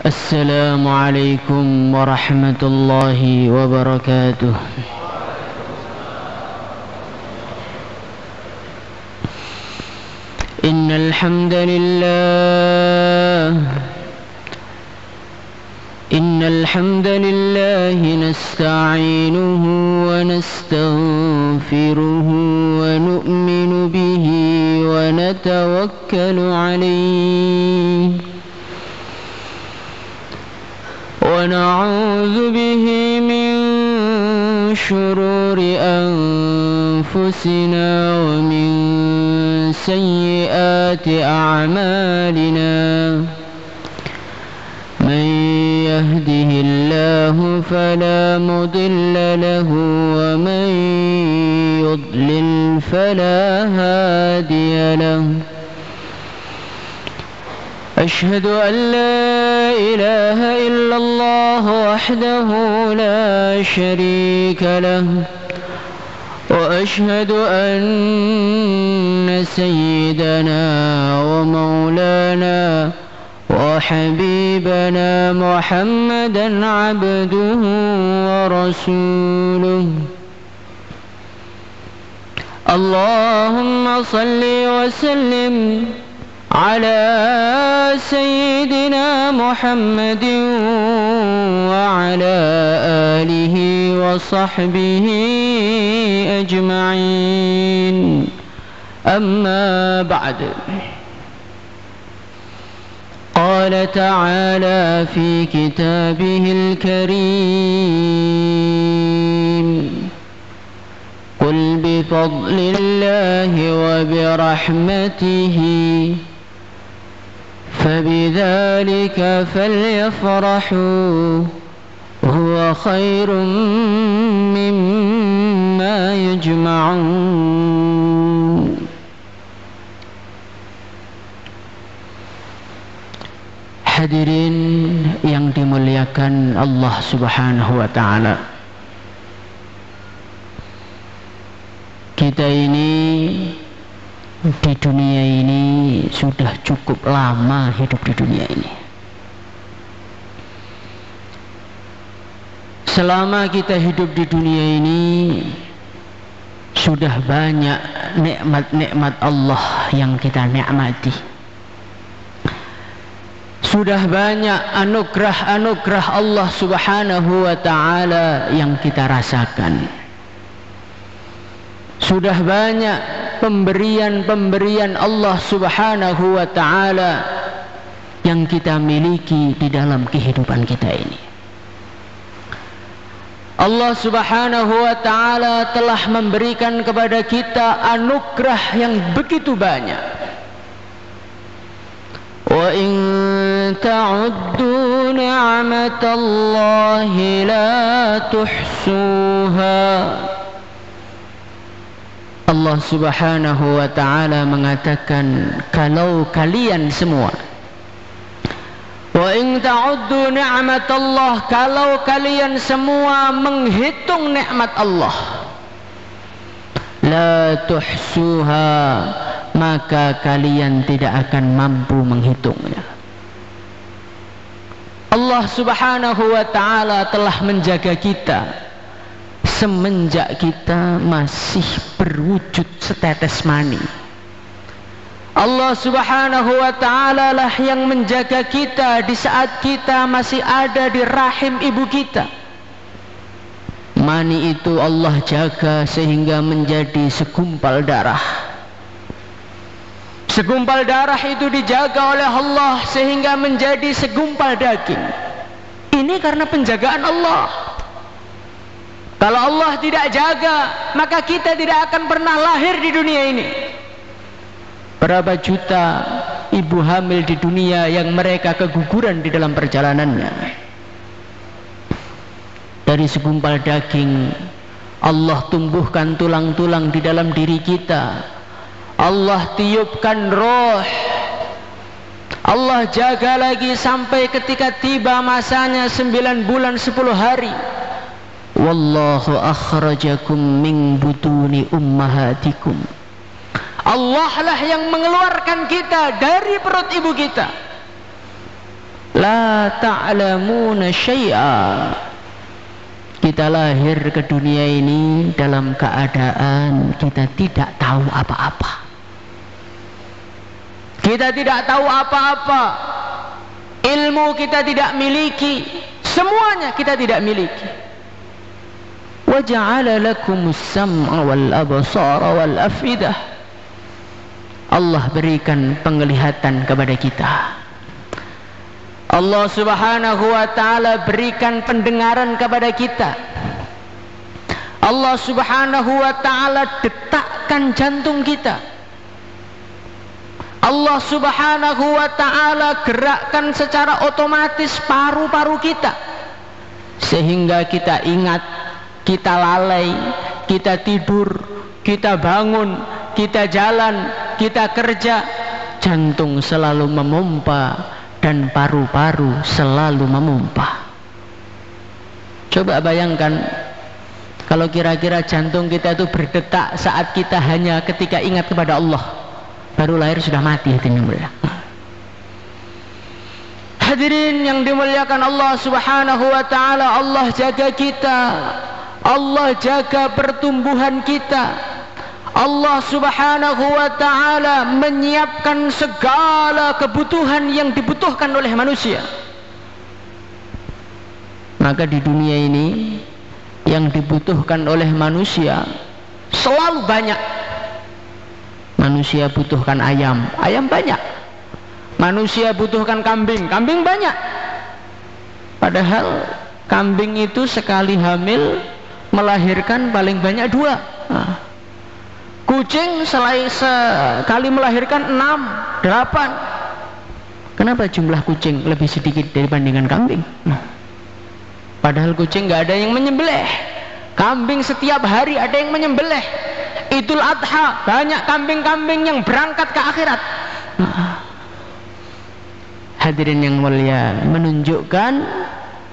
السلام عليكم ورحمة الله وبركاته. إن الحمد لله نستعينه ونستغفره ونؤمن به ونتوكل عليه ونعوذ به من شرور أنفسنا ومن سيئات أعمالنا. من يهده الله فلا مضل له ومن يضلل فلا هادي له. أشهد أن لا إله إلا الله وحده لا شريك له وأشهد أن سيدنا ومولانا وحبيبنا محمدا عبده ورسوله. اللهم صل وسلم على سيدنا محمد وعلى آله وصحبه أجمعين. أما بعد، قال تعالى في كتابه الكريم: قل بفضل الله وبرحمته فبذلك فليفرحوا هو خير مما يجمعون. Hadirin yang dimuliakan Allah Subhanahu wa ta'ala, kita ini di dunia ini sudah cukup lama hidup di dunia ini. Selama kita hidup di dunia ini sudah banyak nikmat-nikmat Allah yang kita nikmati. Sudah banyak anugerah-anugerah Allah Subhanahu wa ta'ala yang kita rasakan. Sudah banyak pemberian-pemberian Allah Subhanahu wa ta'ala yang kita miliki di dalam kehidupan kita ini. Allah Subhanahu wa ta'ala telah memberikan kepada kita anugerah yang begitu banyak. Wa in ta'uddu ni'matallahi la tuhsuha. Allah Subhanahu wa ta'ala mengatakan, kalau kalian semua, wa in ta'uddu ni'matallah, kalau kalian semua menghitung nikmat Allah, la tuhsuha, maka kalian tidak akan mampu menghitungnya. Allah Subhanahu wa ta'ala telah menjaga kita semenjak kita masih berwujud setetes mani. Allah Subhanahu wa ta'ala lah yang menjaga kita di saat kita masih ada di rahim ibu kita. Mani itu Allah jaga sehingga menjadi segumpal darah. Segumpal darah itu dijaga oleh Allah sehingga menjadi segumpal daging. Ini karena penjagaan Allah. Kalau Allah tidak jaga, maka kita tidak akan pernah lahir di dunia ini. Berapa juta ibu hamil di dunia yang mereka keguguran di dalam perjalanannya. Dari segumpal daging, Allah tumbuhkan tulang-tulang di dalam diri kita. Allah tiupkan roh. Allah jaga lagi sampai ketika tiba masanya 9 bulan 10 hari. Wallahu akhrajakum min butuni ummahatikum. Allah lah yang mengeluarkan kita dari perut ibu kita. La ta'lamuna syai'a. Kita lahir ke dunia ini dalam keadaan kita tidak tahu apa-apa. Kita tidak tahu apa-apa. Ilmu kita tidak miliki. Semuanya kita tidak miliki. Wa ja'ala lakumus sam'a wal absara wal afidah. Allah berikan penglihatan kepada kita. Allah Subhanahu wa ta'ala berikan pendengaran kepada kita. Allah Subhanahu wa ta'ala detakkan jantung kita. Allah Subhanahu wa ta'ala gerakkan secara otomatis paru-paru kita, sehingga kita ingat, kita lalai, kita tidur, kita bangun, kita jalan, kita kerja, jantung selalu memompa dan paru-paru selalu memompa. Coba bayangkan kalau kira-kira jantung kita itu berdetak saat kita hanya ketika ingat kepada Allah. Baru lahir sudah mati, hadirin yang mulia. Hadirin yang dimuliakan Allah Subhanahu wa ta'ala, Allah jaga kita, Allah jaga pertumbuhan kita. Allah Subhanahu wa ta'ala menyiapkan segala kebutuhan yang dibutuhkan oleh manusia. Maka di dunia ini yang dibutuhkan oleh manusia selalu banyak. Manusia butuhkan ayam, ayam banyak. Manusia butuhkan kambing, kambing banyak. Padahal kambing itu sekali hamil melahirkan paling banyak 2. Kucing sekali melahirkan 6, 8. Kenapa jumlah kucing lebih sedikit dibandingkan kambing? Padahal kucing nggak ada yang menyembelih. Kambing setiap hari ada yang menyembelih. Idul Adha banyak kambing-kambing yang berangkat ke akhirat. Hadirin yang mulia, menunjukkan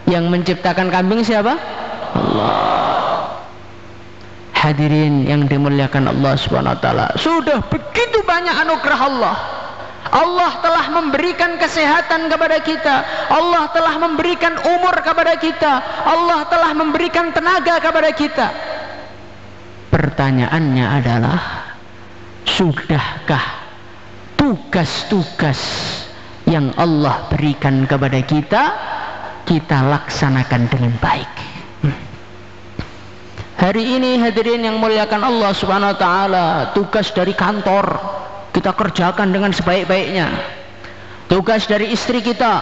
yang menciptakan kambing siapa? Allah. Hadirin yang dimuliakan Allah Subhanahu wa ta'ala, sudah begitu banyak anugerah Allah. Allah telah memberikan kesehatan kepada kita. Allah telah memberikan umur kepada kita. Allah telah memberikan tenaga kepada kita. Pertanyaannya adalah, sudahkah tugas-tugas yang Allah berikan kepada kita laksanakan dengan baik? Hari ini hadirin yang muliakan Allah Subhanahu wa ta'ala, tugas dari kantor kita kerjakan dengan sebaik-baiknya. Tugas dari istri kita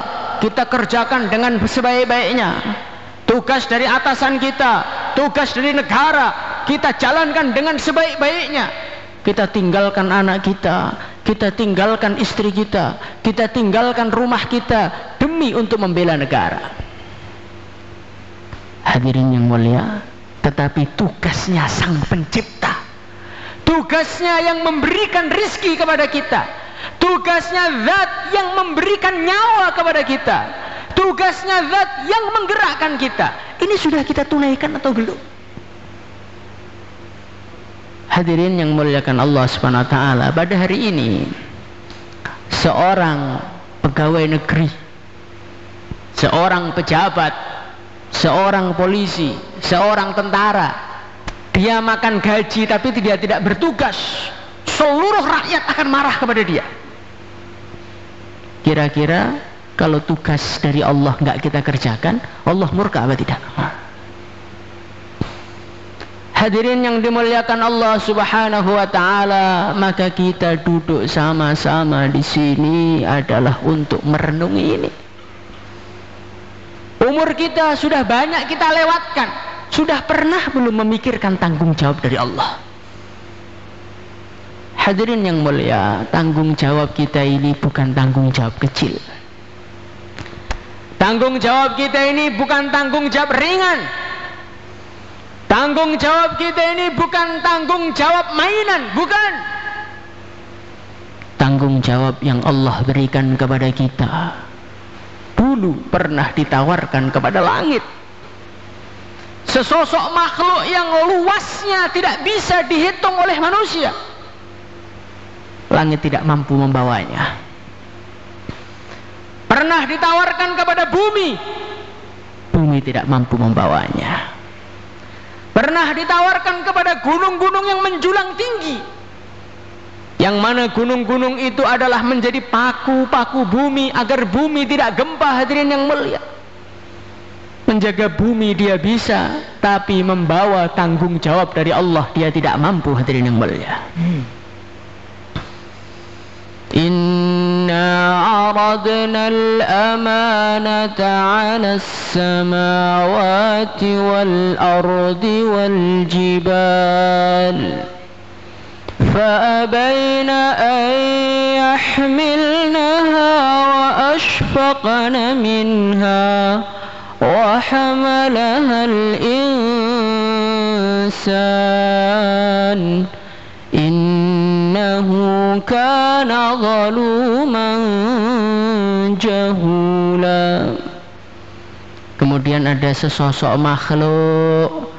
kerjakan dengan sebaik-baiknya. Tugas dari atasan kita, tugas dari negara kita jalankan dengan sebaik-baiknya. Kita tinggalkan anak kita tinggalkan istri kita tinggalkan rumah kita demi untuk membela negara. Hadirin yang mulia, tetapi tugasnya Sang Pencipta, tugasnya yang memberikan rizki kepada kita, tugasnya Zat yang memberikan nyawa kepada kita, tugasnya Zat yang menggerakkan kita. Ini sudah kita tunaikan atau belum? Hadirin yang muliakan Allah Subhanahu wa ta'ala, pada hari ini seorang pegawai negeri, seorang pejabat, seorang polisi, seorang tentara, dia makan gaji tapi dia tidak bertugas, seluruh rakyat akan marah kepada dia. Kira-kira kalau tugas dari Allah nggak kita kerjakan, Allah murka apa tidak? Hadirin yang dimuliakan Allah Subhanahu wa ta'ala, maka kita duduk sama-sama di sini adalah untuk merenungi ini. Umur kita sudah banyak kita lewatkan. Sudah pernah belum memikirkan tanggung jawab dari Allah? Hadirin yang mulia, tanggung jawab kita ini bukan tanggung jawab kecil. Tanggung jawab kita ini bukan tanggung jawab ringan. Tanggung jawab kita ini bukan tanggung jawab mainan, bukan. Tanggung jawab yang Allah berikan kepada kita dulu pernah ditawarkan kepada langit. Sesosok makhluk yang luasnya tidak bisa dihitung oleh manusia. Langit tidak mampu membawanya. Pernah ditawarkan kepada bumi, bumi tidak mampu membawanya. Pernah ditawarkan kepada gunung-gunung yang menjulang tinggi, yang mana gunung-gunung itu adalah menjadi paku-paku bumi agar bumi tidak gempa. Hadirin yang mulia, menjaga bumi dia bisa, tapi membawa tanggung jawab dari Allah dia tidak mampu. Hadirin yang mulia, Inna aradna al-amanata 'ala as-samawati wal-ardi wal-jibal فأبين أن يحملنها وأشفقن منها وحملها الإنسان إنه كان ظلوما جهولا. Kemudian ada sesosok makhluk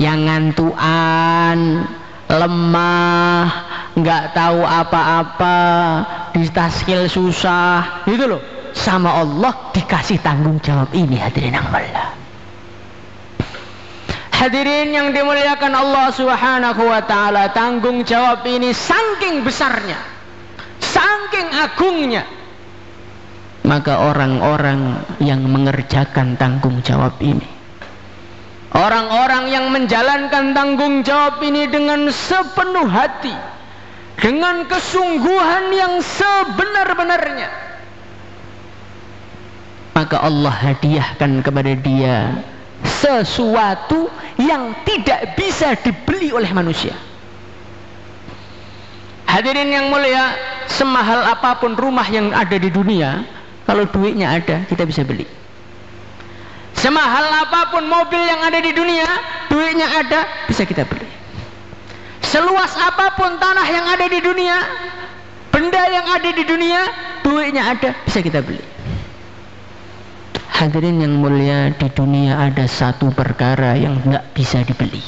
yang ngantuan, lemah, nggak tahu apa-apa, ditaskil susah, gitu loh. Sama Allah dikasih tanggung jawab ini. Hadirin yang mulia, hadirin yang dimuliakan Allah Subhanahu wa ta'ala, tanggung jawab ini saking besarnya, saking agungnya, maka orang-orang yang mengerjakan tanggung jawab ini, orang-orang yang menjalankan tanggung jawab ini dengan sepenuh hati, dengan kesungguhan yang sebenar-benarnya, maka Allah hadiahkan kepada dia sesuatu yang tidak bisa dibeli oleh manusia. Hadirin yang mulia, semahal apapun rumah yang ada di dunia, kalau duitnya ada kita bisa beli. Semahal apapun mobil yang ada di dunia, duitnya ada, bisa kita beli. Seluas apapun tanah yang ada di dunia, benda yang ada di dunia, duitnya ada, bisa kita beli. Hadirin yang mulia, di dunia ada satu perkara yang nggak bisa dibeli.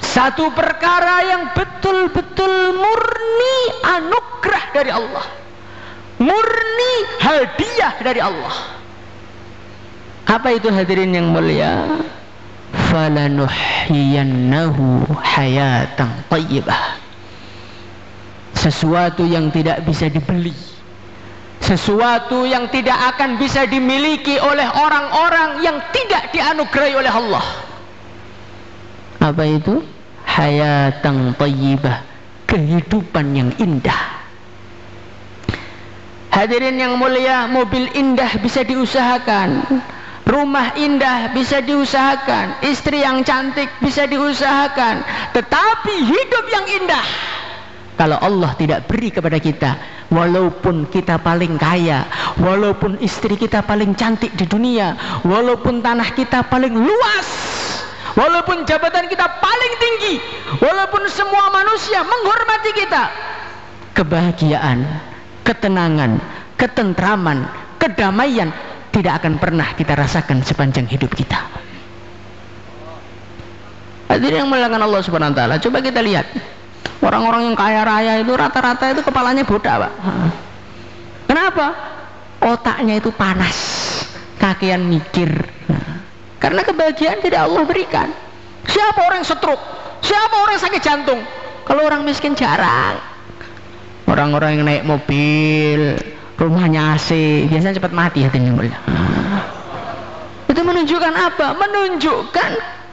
Satu perkara yang betul-betul murni anugerah dari Allah, murni hadiah dari Allah. Apa itu hadirin yang mulia? Falanuhyiyannahu hayatan thayyibah. Sesuatu yang tidak bisa dibeli, sesuatu yang tidak akan bisa dimiliki oleh orang-orang yang tidak dianugerahi oleh Allah. Apa itu? Hayatan thayyibah, kehidupan yang indah. Hadirin yang mulia, mobil indah bisa diusahakan, rumah indah bisa diusahakan, istri yang cantik bisa diusahakan, tetapi hidup yang indah kalau Allah tidak beri kepada kita, walaupun kita paling kaya, walaupun istri kita paling cantik di dunia, walaupun tanah kita paling luas, walaupun jabatan kita paling tinggi, walaupun semua manusia menghormati kita, kebahagiaan, ketenangan, ketentraman, kedamaian tidak akan pernah kita rasakan sepanjang hidup kita. Hadirin yang muliakan Allah Subhanahu wa ta'ala, coba kita lihat orang-orang yang kaya raya itu rata-rata itu kepalanya bodak, Pak. Kenapa? Otaknya itu panas, kakian mikir. Karena kebahagiaan tidak Allah berikan. Siapa orang stroke? Siapa orang sakit jantung? Kalau orang miskin jarang. Orang-orang yang naik mobil, rumahnya AC, biasanya cepat mati. Hatinya mulia. Itu menunjukkan apa? Menunjukkan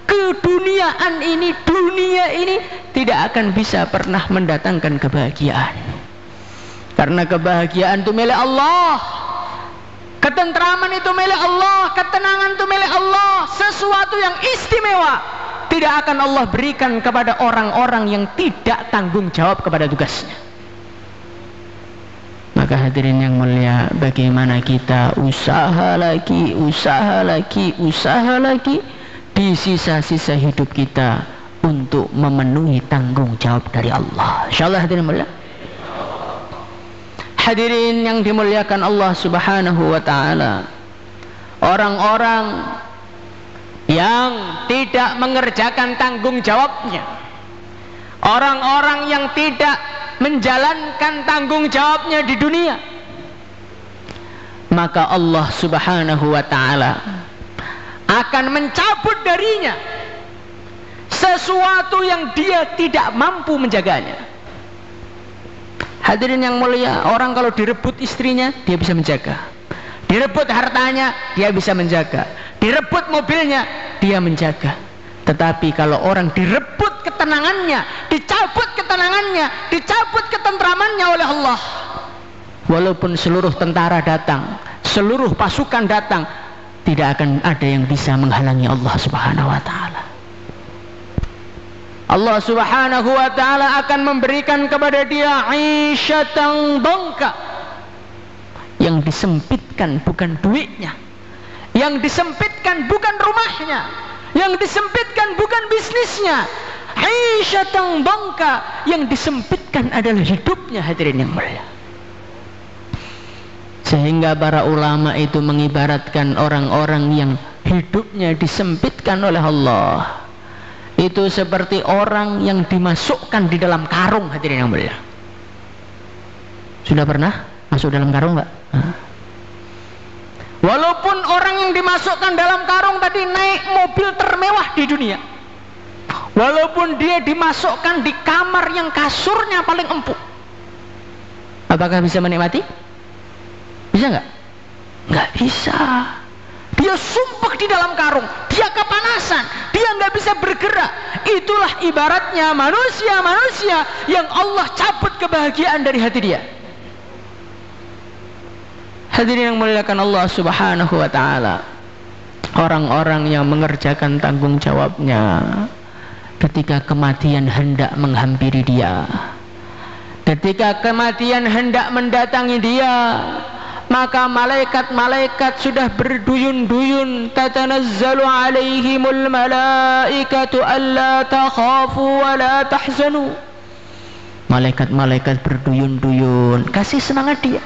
keduniaan ini, dunia ini tidak akan bisa pernah mendatangkan kebahagiaan. Karena kebahagiaan itu milik Allah, ketentraman itu milik Allah, ketenangan itu milik Allah. Sesuatu yang istimewa tidak akan Allah berikan kepada orang-orang yang tidak tanggung jawab kepada tugasnya. Maka hadirin yang mulia, bagaimana kita usaha lagi, usaha lagi, usaha lagi di sisa-sisa hidup kita untuk memenuhi tanggung jawab dari Allah. Insyaallah hadirin mulia. Hadirin yang dimuliakan Allah Subhanahu wa ta'ala, orang-orang yang tidak mengerjakan tanggung jawabnya, orang-orang yang tidak menjalankan tanggung jawabnya di dunia, maka Allah Subhanahu wa ta'ala akan mencabut darinya sesuatu yang dia tidak mampu menjaganya. Hadirin yang mulia, orang kalau direbut istrinya, dia bisa menjaga. Direbut hartanya, dia bisa menjaga. Direbut mobilnya, dia menjaga. Tetapi kalau orang direbut ketenangannya, dicabut ketenangannya, dicabut ketentramannya oleh Allah, walaupun seluruh tentara datang, seluruh pasukan datang, tidak akan ada yang bisa menghalangi Allah Subhanahu wa ta'ala. Allah Subhanahu wa ta'ala akan memberikan kepada dia aisyatan dongka. Yang disempitkan bukan duitnya, yang disempitkan bukan rumahnya, yang disempitkan bukan bisnisnya. Aisyatan dongka, yang disempitkan adalah hidupnya, hadirin yang mulia. Sehingga para ulama itu mengibaratkan orang-orang yang hidupnya disempitkan oleh Allah itu seperti orang yang dimasukkan di dalam karung, hadirin yang mulia. Sudah pernah masuk dalam karung enggak? Walaupun orang yang dimasukkan dalam karung tadi naik mobil termewah di dunia, walaupun dia dimasukkan di kamar yang kasurnya paling empuk, apakah bisa menikmati? Bisa nggak? Nggak bisa. Dia sumpek di dalam karung, dia kepanasan, dia nggak bisa bergerak. Itulah ibaratnya manusia-manusia yang Allah cabut kebahagiaan dari hati dia. Hadirin yang muliakan Allah Subhanahu wa ta'ala, orang-orang yang mengerjakan tanggung jawabnya ketika kematian hendak menghampiri dia, ketika kematian hendak mendatangi dia, maka malaikat-malaikat sudah berduyun-duyun, tatanazzalu alaihimul malaikatu alla takhafu wa la tahzanu. Malaikat-malaikat berduyun-duyun kasih semangat dia.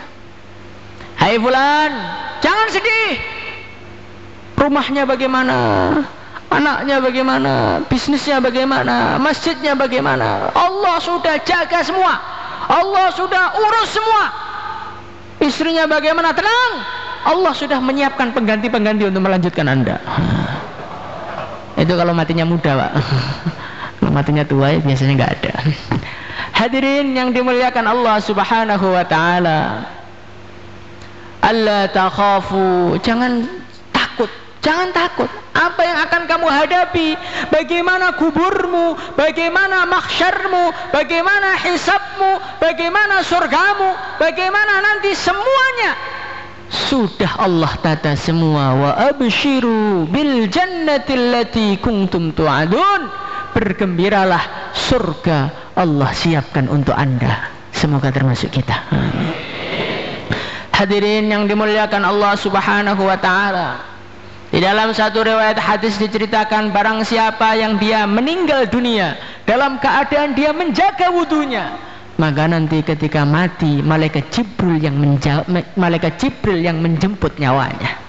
Hai fulan, jangan sedih. Rumahnya bagaimana? Anaknya bagaimana? Bisnisnya bagaimana? Masjidnya bagaimana? Allah sudah jaga semua, Allah sudah urus semua. Istrinya bagaimana? Tenang, Allah sudah menyiapkan pengganti-pengganti untuk melanjutkan Anda. Itu kalau matinya muda, Pak. Kalau matinya tua ya biasanya nggak ada. Hadirin yang dimuliakan Allah Subhanahu wa ta'ala, alla takhafu, jangan takut. Jangan takut. Apa yang akan kamu hadapi, bagaimana kuburmu, bagaimana mahsyarmu, bagaimana hisabmu, bagaimana surgamu, bagaimana nanti, semuanya sudah Allah tata semua. Wa abshiru bil jannati allati kuntum tu'adun. Bergembiralah, surga Allah siapkan untuk Anda. Semoga termasuk kita. Hadirin yang dimuliakan Allah Subhanahu wa ta'ala, di dalam satu riwayat hadis diceritakan, barang siapa yang dia meninggal dunia dalam keadaan dia menjaga wudunya, maka nanti ketika mati malaikat Jibril yang menjemput nyawanya.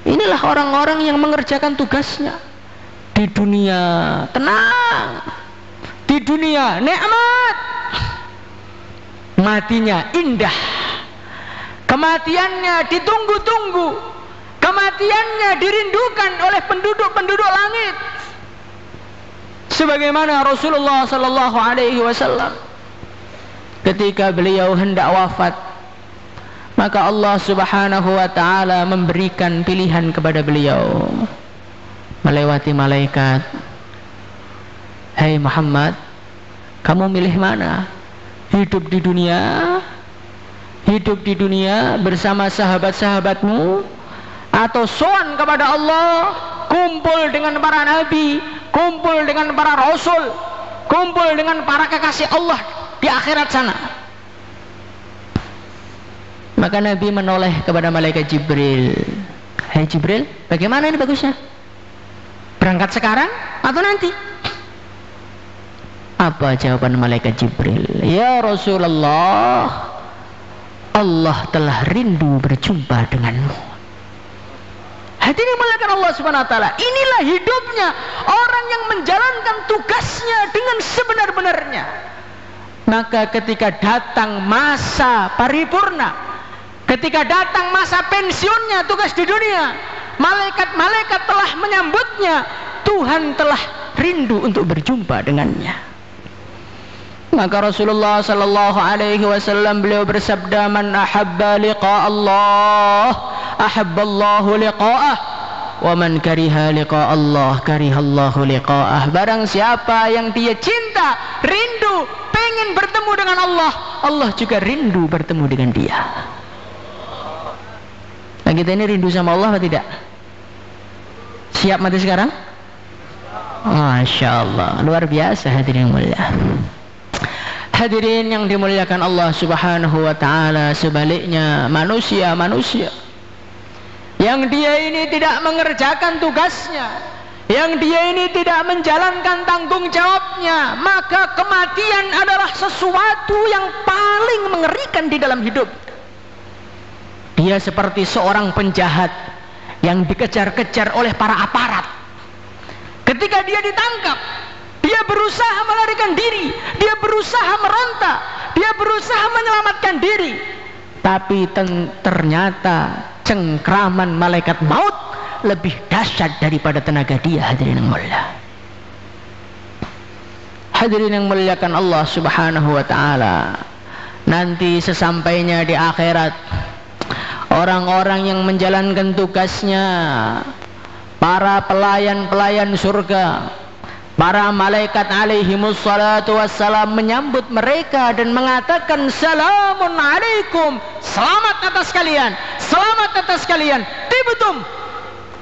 Inilah orang-orang yang mengerjakan tugasnya. Di dunia tenang, di dunia nikmat, matinya indah, kematiannya ditunggu-tunggu, kematiannya dirindukan oleh penduduk-penduduk langit. Sebagaimana Rasulullah sallallahu alaihi wasallam ketika beliau hendak wafat, maka Allah Subhanahu wa ta'ala memberikan pilihan kepada beliau melewati malaikat. Hai Muhammad, kamu milih mana? Hidup di dunia bersama sahabat-sahabatmu, atau sowan kepada Allah, kumpul dengan para nabi, kumpul dengan para rasul, kumpul dengan para kekasih Allah di akhirat sana? Maka Nabi menoleh kepada malaikat Jibril. Hai Jibril, bagaimana ini bagusnya? Berangkat sekarang atau nanti? Apa jawaban malaikat Jibril? Ya Rasulullah, Allah telah rindu berjumpa denganmu. Hadirin muliakan Allah Subhanahu wa ta'ala, inilah hidupnya orang yang menjalankan tugasnya dengan sebenar-benarnya. Maka ketika datang masa paripurna, Ketika datang masa pensiunnya tugas di dunia, malaikat-malaikat telah menyambutnya. Tuhan telah rindu untuk berjumpa dengannya. Maka Rasulullah sallallahu alaihi wasallam beliau bersabda, "Man ahabba liqa Allah, ahabballahu liqa'ah, wa man kariha liqa Allah, karihallahu liqa'ah." Barang siapa yang dia cinta, rindu, pengen bertemu dengan Allah, Allah juga rindu bertemu dengan dia. Nah, kita ini rindu sama Allah atau tidak? Siap mati sekarang? Masya Allah, luar biasa hadirin yang mulia. Hadirin yang dimuliakan Allah subhanahu wa ta'ala, sebaliknya manusia yang dia ini tidak mengerjakan tugasnya, yang dia ini tidak menjalankan tanggung jawabnya, maka kematian adalah sesuatu yang paling mengerikan di dalam hidup. Dia seperti seorang penjahat yang dikejar-kejar oleh para aparat. Ketika dia ditangkap, dia berusaha melarikan diri, dia berusaha meronta, dia berusaha menyelamatkan diri, tapi ternyata cengkraman malaikat maut lebih dahsyat daripada tenaga dia. Hadirin yang mulia, hadirin yang muliakan Allah subhanahu wa ta'ala, nanti sesampainya di akhirat, orang-orang yang menjalankan tugasnya, para pelayan-pelayan surga, para malaikat alaihimus salatu wassalam menyambut mereka dan mengatakan, "Salamun alaikum," selamat atas kalian, selamat atas kalian, tibtum,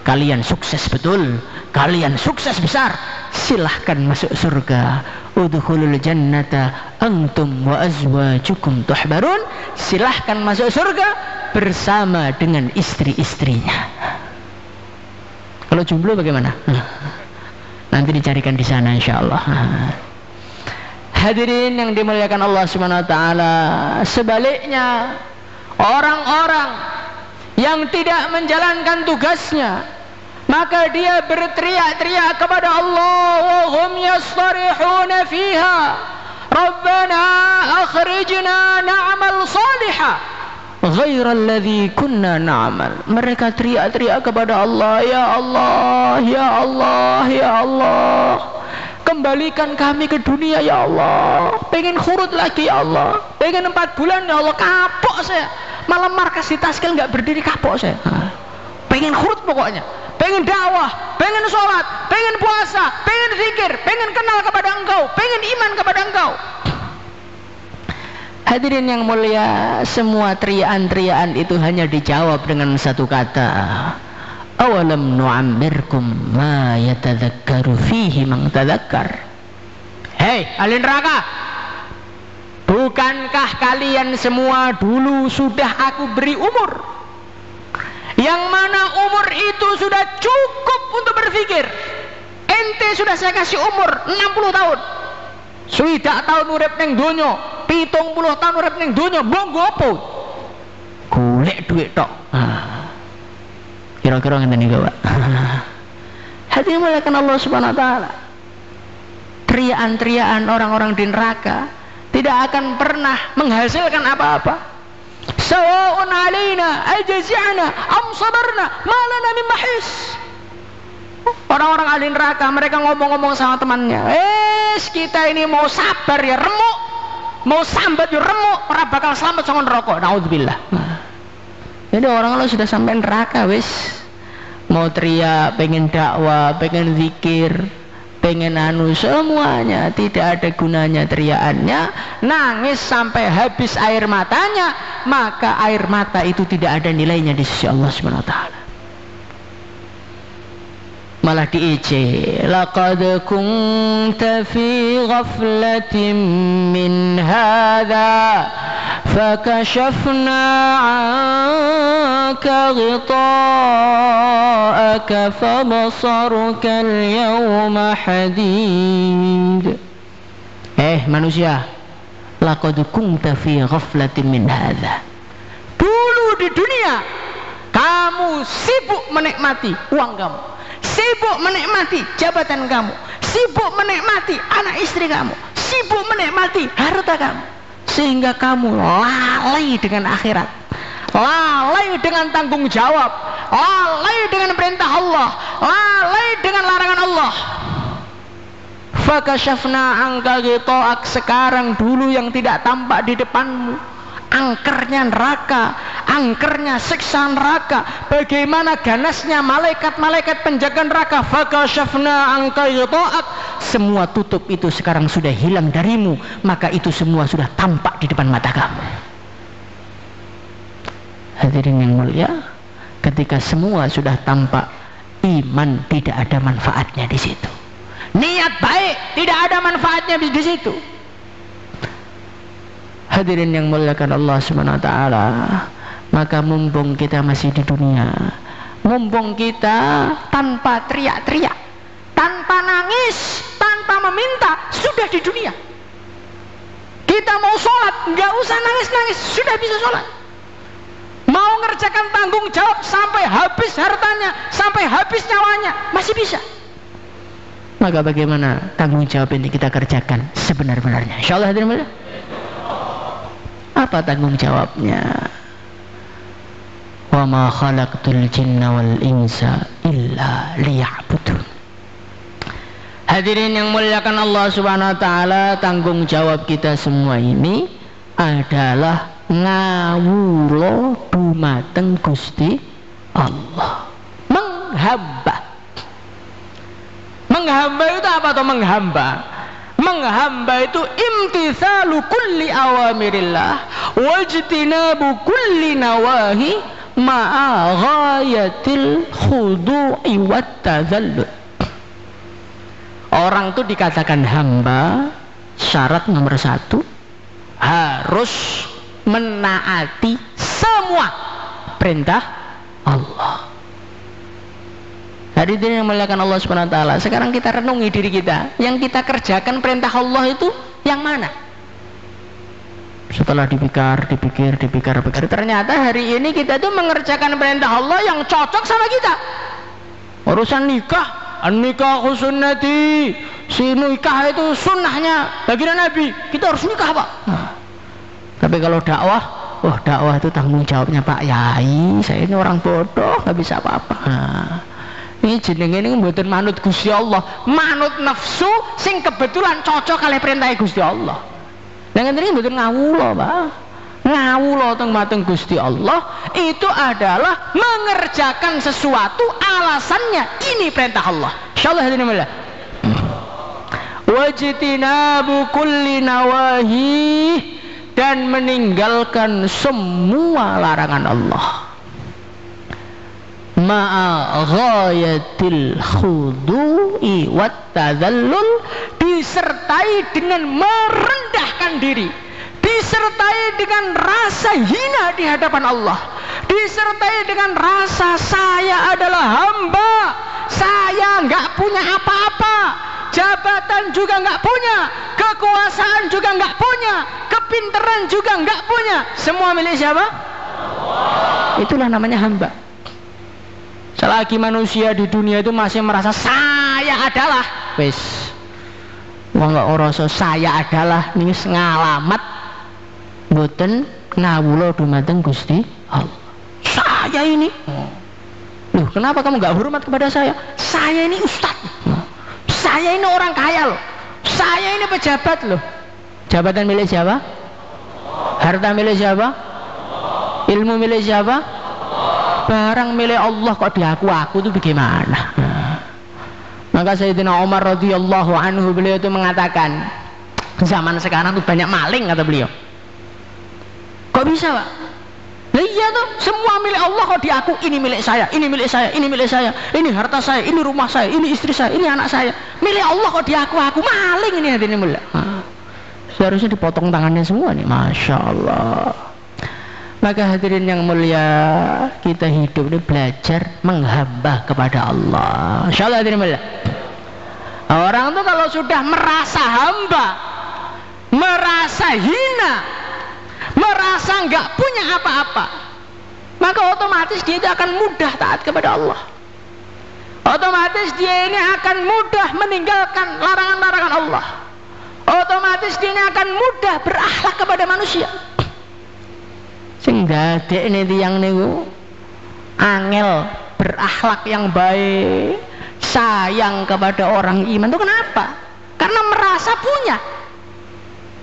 kalian sukses betul, kalian sukses besar, silahkan masuk surga. Udkhulul jannata antum wa azwajukum tuhbarun, silahkan masuk surga bersama dengan istri-istrinya. Kalau jomblo bagaimana? Nanti dicarikan di sana insyaallah. Hadirin yang dimuliakan Allah Subhanahu wa taala, sebaliknya orang-orang yang tidak menjalankan tugasnya, maka dia berteriak-teriak kepada Allah, wa hum yastarihuna fiha, Rabbana akhrijna na'mal salihah ghairal ladzi kunna na'mal. Mereka teriak-teriak kepada Allah, ya Allah, ya Allah, ya Allah, kembalikan kami ke dunia ya Allah, pengen khurut lagi ya Allah, pengen 4 bulan ya Allah, kapok saya, malam markas di Taskel nggak berdiri, kapok saya, pengen khurut pokoknya, pengen dakwah, pengen sholat, pengen puasa, pengen zikir, pengen kenal kepada Engkau, pengen iman kepada Engkau. Hadirin yang mulia, semua teriakan-teriakan itu hanya dijawab dengan satu kata, awalam nu'ammirkum ma yatadzakkaru fihi man tadzakkar. Hei ahli neraka, bukankah kalian semua dulu sudah aku beri umur, yang mana umur itu sudah cukup untuk berpikir? Ente sudah saya kasih umur 60 tahun, swidak tahun urip ning donya, 70 tahun urip ning donya, monggo apa? Golek duit tok. Kira-kira ngeten iki, Pak. Hadirin muliakan Allah Subhanahu wa taala. Teriakan-teriakan orang-orang di neraka tidak akan pernah menghasilkan apa-apa. Sawa'un 'alaina ajza'na am sabarna ma lana min mahis. Orang-orang ahli neraka mereka ngomong-ngomong sama temannya, kita ini mau sabar ya remuk, mau sambat ya remuk, ora bakal selamat saka neraka. Naudzubillah. Jadi orang kalau sudah sampai neraka wis mau teriak, pengen dakwah, pengen zikir, pengen anu, semuanya tidak ada gunanya teriakannya. Nangis sampai habis air matanya, maka air mata itu tidak ada nilainya di sisi Allah Subhanahu wa taala. Malah diije, laqad kunta fi ghaflatin min hadha fakashafna 'anka ghita'aka fabasaruka al-yawma hadid. Manusia, laqad kunta fi ghaflatin min hadha, dulu di dunia kamu sibuk menikmati uang kamu, sibuk menikmati jabatan kamu, sibuk menikmati anak istri kamu, sibuk menikmati harta kamu, sehingga kamu lalai dengan akhirat, lalai dengan tanggung jawab, lalai dengan perintah Allah, lalai dengan larangan Allah. Fakashafna angka ghita'ak, sekarang dulu yang tidak tampak di depanmu, angkernya neraka, angkernya siksa neraka, bagaimana ganasnya malaikat-malaikat penjaga neraka. Fakashafna angka ghita'ak, semua tutup itu sekarang sudah hilang darimu, maka itu semua sudah tampak di depan mata kamu. Hadirin yang mulia, ketika semua sudah tampak, iman tidak ada manfaatnya di situ. Niat baik tidak ada manfaatnya di situ. Hadirin yang muliakan Allah Subhanahu wa taala, maka mumpung kita masih di dunia, mumpung kita tanpa teriak-teriak, tanpa nangis, tanpa meminta, sudah di dunia. Kita mau sholat, nggak usah nangis-nangis, sudah bisa sholat. Mau ngerjakan tanggung jawab sampai habis hartanya, sampai habis nyawanya, masih bisa. Maka bagaimana tanggung jawab ini kita kerjakan sebenar-benarnya? Insyaallah hadirin mulia. Apa tanggung jawabnya? Wa ma khalaqtul jinna wal insa illa liya'budun. Hadirin yang muliakan Allah Subhanahu wa taala, tanggung jawab kita semua ini adalah ngawula dumateng Gusti Allah. Menghamba. Menghamba itu apa tuh menghamba? Menghamba itu imtitsalu kulli awamirillah wajtinabu kulli nawahi ma'a ghayatil khudu'i wat tadzallul. Orang itu dikatakan hamba, syarat nomor 1 harus menaati semua perintah Allah. Hadirin yang muliakan Allah Subhanahu wa taala, sekarang kita renungi diri kita. Yang kita kerjakan perintah Allah itu yang mana? Setelah dipikir, ternyata hari ini kita tuh mengerjakan perintah Allah yang cocok sama kita. Urusan nikah, an-nikahu sunnati. Si nikah itu sunnahnya baginda Nabi. Kita harus nikah, Pak. Nah, tapi kalau dakwah, dakwah itu tanggung jawabnya Pak Yai. Saya ini orang bodoh, nggak bisa apa-apa. Nah, ini jenenge ini mboten manut Gusti Allah, manut nafsu sing kebetulan cocok kali perintah Gusti Allah. Lah ngene iki mboten ngawula, Pak. Ngawula teng mateng Gusti Allah itu adalah mengerjakan sesuatu alasannya ini perintah Allah. Insyaallah hadirin mulia. Wajtinabu kulli nawahi, dan meninggalkan semua larangan Allah. Ma'a ghayatil khudu'i wat tadzallul, disertai dengan merendahkan diri, disertai dengan rasa hina di hadapan Allah, disertai dengan rasa saya adalah hamba, saya nggak punya apa-apa, jabatan juga nggak punya, kekuasaan juga nggak punya, kepintaran juga nggak punya, semua milik siapa? Allah. Itulah namanya hamba. Selagi manusia di dunia itu masih merasa saya adalah, wis wong gak ngerasa saya adalah, ini ngalamat mboten ngawula dumateng Gusti Allah. Saya ini, loh kenapa kamu gak hormat kepada saya? Saya ini ustadz, saya ini orang kaya loh, saya ini pejabat loh. Jabatan milik siapa? Harta milik siapa? Ilmu milik siapa? Barang milik Allah kok diaku-aku itu bagaimana? Maka Sayyidina Umar radhiyallahu anhu, beliau itu mengatakan, zaman sekarang tuh banyak maling, kata beliau. Kok bisa, Pak? Nah iya tuh, semua milik Allah kok diaku, ini milik saya, ini milik saya, ini milik saya, ini harta saya, ini rumah saya, ini istri saya, ini anak saya. Milik Allah kok diaku-aku, maling ini hadirin mulia. Seharusnya dipotong tangannya semua nih, Masya Allah. Maka hadirin yang mulia, kita hidup ini belajar menghamba kepada Allah. Insyaallah hadirin mulia. Orang tuh kalau sudah merasa hamba, merasa hina, merasa nggak punya apa-apa, maka otomatis dia itu akan mudah taat kepada Allah. Otomatis dia ini akan mudah meninggalkan larangan-larangan Allah. Otomatis dia ini akan mudah berakhlak kepada manusia. Sing dadekne tiyang niku angel berakhlak yang baik, sayang kepada orang iman itu kenapa? Karena merasa punya.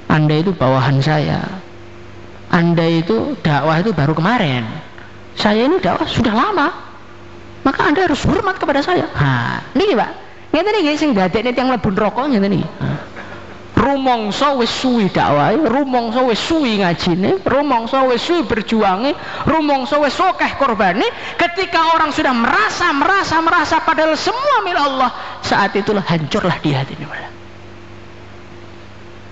Anda itu bawahan saya, Anda itu dakwah itu baru kemarin, saya ini dakwah sudah lama, maka Anda harus hormat kepada saya. Niki Pak, ngeten niki sing dadekne tiyang mlebu neraka ngeten niki. Rumangsa wis suwi dakwahe, rumangsa wis suwi ngajine, rumangsa wis suwi berjuange, rumangsa wis akeh korbane. Ketika orang sudah merasa padahal semua milik Allah, saat itulah hancurlah di hatinya.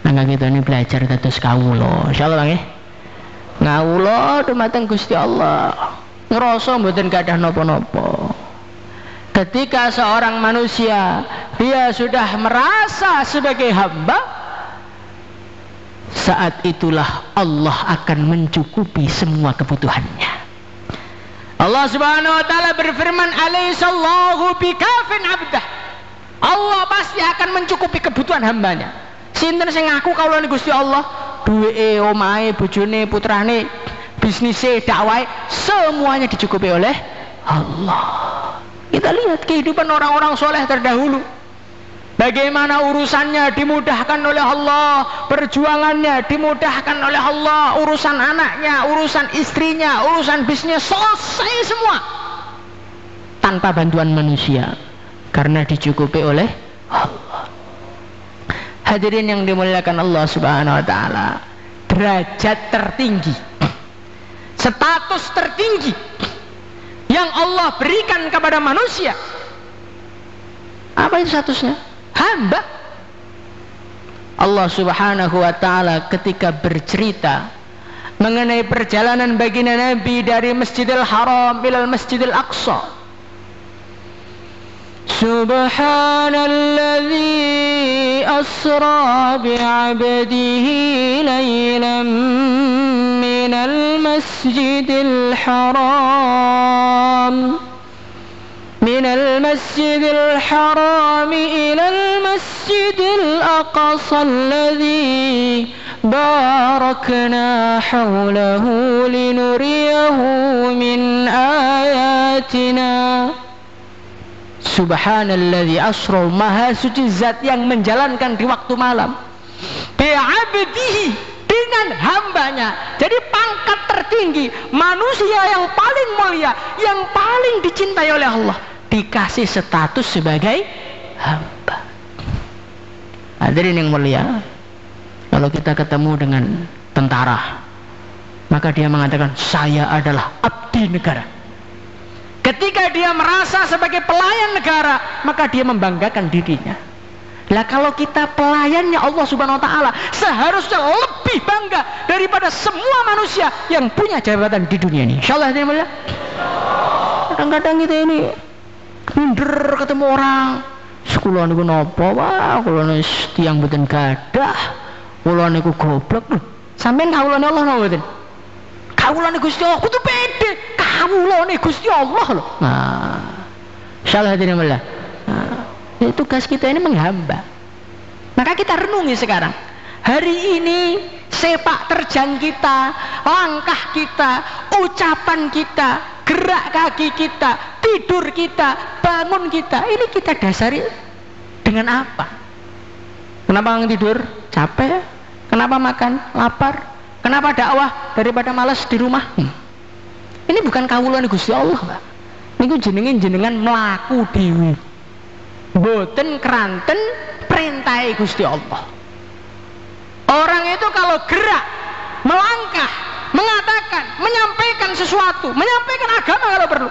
Maka kita ini belajar dados kawula, insyaallah nggih. Ngawula dumateng Gusti Allah, ngrasa mboten gadah napa-napa. Ketika seorang manusia dia sudah merasa sebagai hamba, saat itulah Allah akan mencukupi semua kebutuhannya. Allah Subhanahu wa taala berfirman, "Alaihissallahu bikafin 'abdah." Allah pasti akan mencukupi kebutuhan hambanya. Sinten sing ngaku kawulane Gusti Allah, duweke, omahe, bojone, putrane, bisnise, dakwahe, semuanya dicukupi oleh Allah. Kita lihat kehidupan orang-orang soleh terdahulu, bagaimana urusannya dimudahkan oleh Allah, perjuangannya dimudahkan oleh Allah, urusan anaknya, urusan istrinya, urusan bisnisnya selesai semua tanpa bantuan manusia, karena dicukupi oleh Allah. Hadirin yang dimuliakan Allah Subhanahu wa taala, derajat tertinggi, status tertinggi yang Allah berikan kepada manusia, apa itu statusnya? Hamba. Allah Subhanahu wa taala ketika bercerita mengenai perjalanan baginda Nabi dari Masjidil Haram ila Masjidil Aqsa, Subhanalladzi asra bi'abdihi laylan minal masjidil haram ilal masjidil aqsa alladzi barakna hawlahu linuriyahu min ayatina. Subhanalladzi asra, maha suci zat yang menjalankan di waktu malam, bi'abdihi, dengan hambanya. Jadi pangkat tertinggi, manusia yang paling mulia, yang paling dicintai oleh Allah, dikasih status sebagai hamba. Hadirin yang mulia, kalau kita ketemu dengan tentara, maka dia mengatakan saya adalah abdi negara. Ketika dia merasa sebagai pelayan negara, maka dia membanggakan dirinya. Lah kalau kita pelayannya Allah Subhanahu wa taala, seharusnya lebih bangga daripada semua manusia yang punya jabatan di dunia ini. Insyaallah ya mulia. Kadang-kadang kita ini minder ketemu orang, sekolah niku napa wae, kula tiang mboten gadah, kula niku goblok lho. Sampeyan kawulane Allah napa mboten? Kawulane Gusti Allah kudu pede, kawulane Gusti Allah lho. Nah, insyaallah ya mulia. Tugas kita ini menghamba. Maka kita renungi sekarang, hari ini sepak terjang kita, langkah kita, ucapan kita, gerak kaki kita, tidur kita, bangun kita, ini kita dasari dengan apa? Kenapa tidur? Capek. Kenapa makan? Lapar. Kenapa dakwah daripada malas di rumah? Ini bukan kawulan Gusti Allah, Pak. Niku jenengan mlaku dhewe. Boten keranten perintah Gusti Allah. Orang itu kalau gerak, melangkah, mengatakan, menyampaikan sesuatu, menyampaikan agama kalau perlu,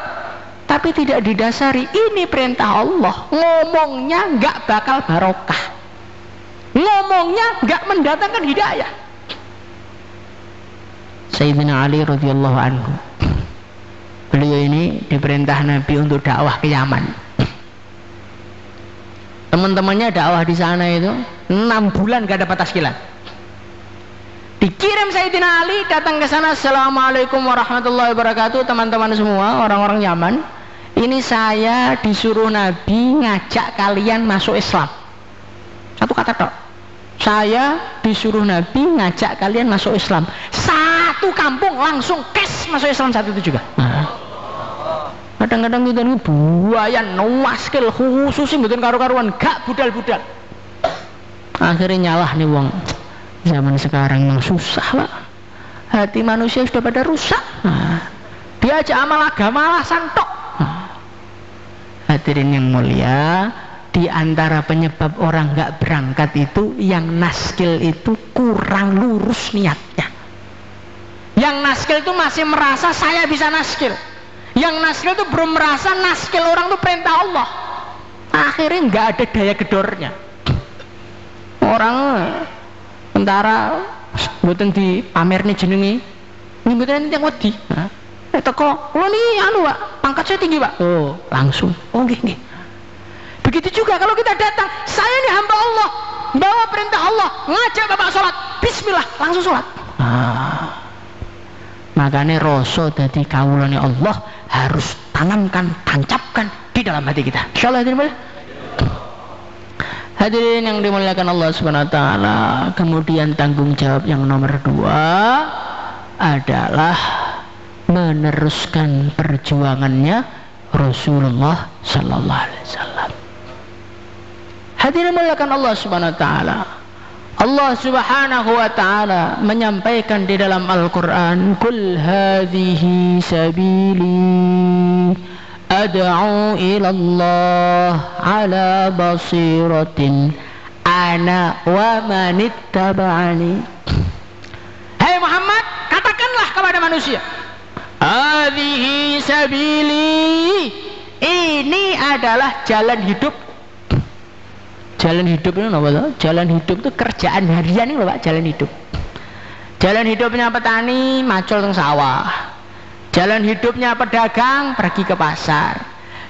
tapi tidak didasari ini perintah Allah, ngomongnya nggak bakal barokah, ngomongnya nggak mendatangkan hidayah. Sayyidina Ali radhiyallahu anhu, beliau ini diperintah Nabi untuk dakwah ke Yaman. Teman-temannya dakwah di sana itu 6 bulan gak dapat taskilan. Dikirim Sayyidina Ali datang ke sana, Assalamualaikum warahmatullahi wabarakatuh, teman-teman semua, orang-orang Yaman. Ini saya disuruh Nabi ngajak kalian masuk Islam. Satu kata tok. saya disuruh Nabi ngajak kalian masuk Islam. Satu kampung langsung kes masuk Islam saat itu juga. Kadang-kadang kita ini buaya nuaskil khususnya mboten karu-karuan, gak budal-budal. Akhirnya nyalah nih wong. Zaman sekarang memang susah Pak. Hati manusia sudah pada rusak. Diajak amal agama alasan tok. Hadirin yang mulia, di antara penyebab orang nggak berangkat itu yang naskil itu kurang lurus niatnya. Yang naskil itu masih merasa saya bisa naskil. Yang naskil itu belum merasa naskil orang itu perintah Allah. Akhirnya nggak ada daya gedornya. Orang tentara mboten di pamer nih jenenge. Ini mboten yang wedi. Teko, "Lho niki anu, Pak, pangkat saya tinggi, Pak." Oh, langsung. Oh, nggih. Begitu juga kalau kita datang, saya ini hamba Allah, bawa perintah Allah, ngajak Bapak sholat, bismillah, langsung sholat. Makanya rasa dadi kawulane Allah harus tanamkan, tancapkan di dalam hati kita. Insyaallah hadirin. Hadirin yang dimuliakan Allah Subhanahu wa taala, kemudian tanggung jawab yang nomor 2 adalah meneruskan perjuangannya Rasulullah sallallahu alaihi wasallam. Hadirin dimuliakan Allah Subhanahu wa taala. Allah Subhanahu wa taala menyampaikan di dalam Al-Qur'an, "Qul hadhihi sabili ad'u ila Allah ala basiratin ana wa manittaba'ani." Hai Muhammad, katakanlah kepada manusia, hadhihi sabili, ini adalah jalan hidup. Jalan hidup ini apa tuh? Jalan hidup itu kerjaan harian ini loh Pak, jalan hidup. Jalan hidupnya petani macul teng sawah. Jalan hidupnya pedagang pergi ke pasar.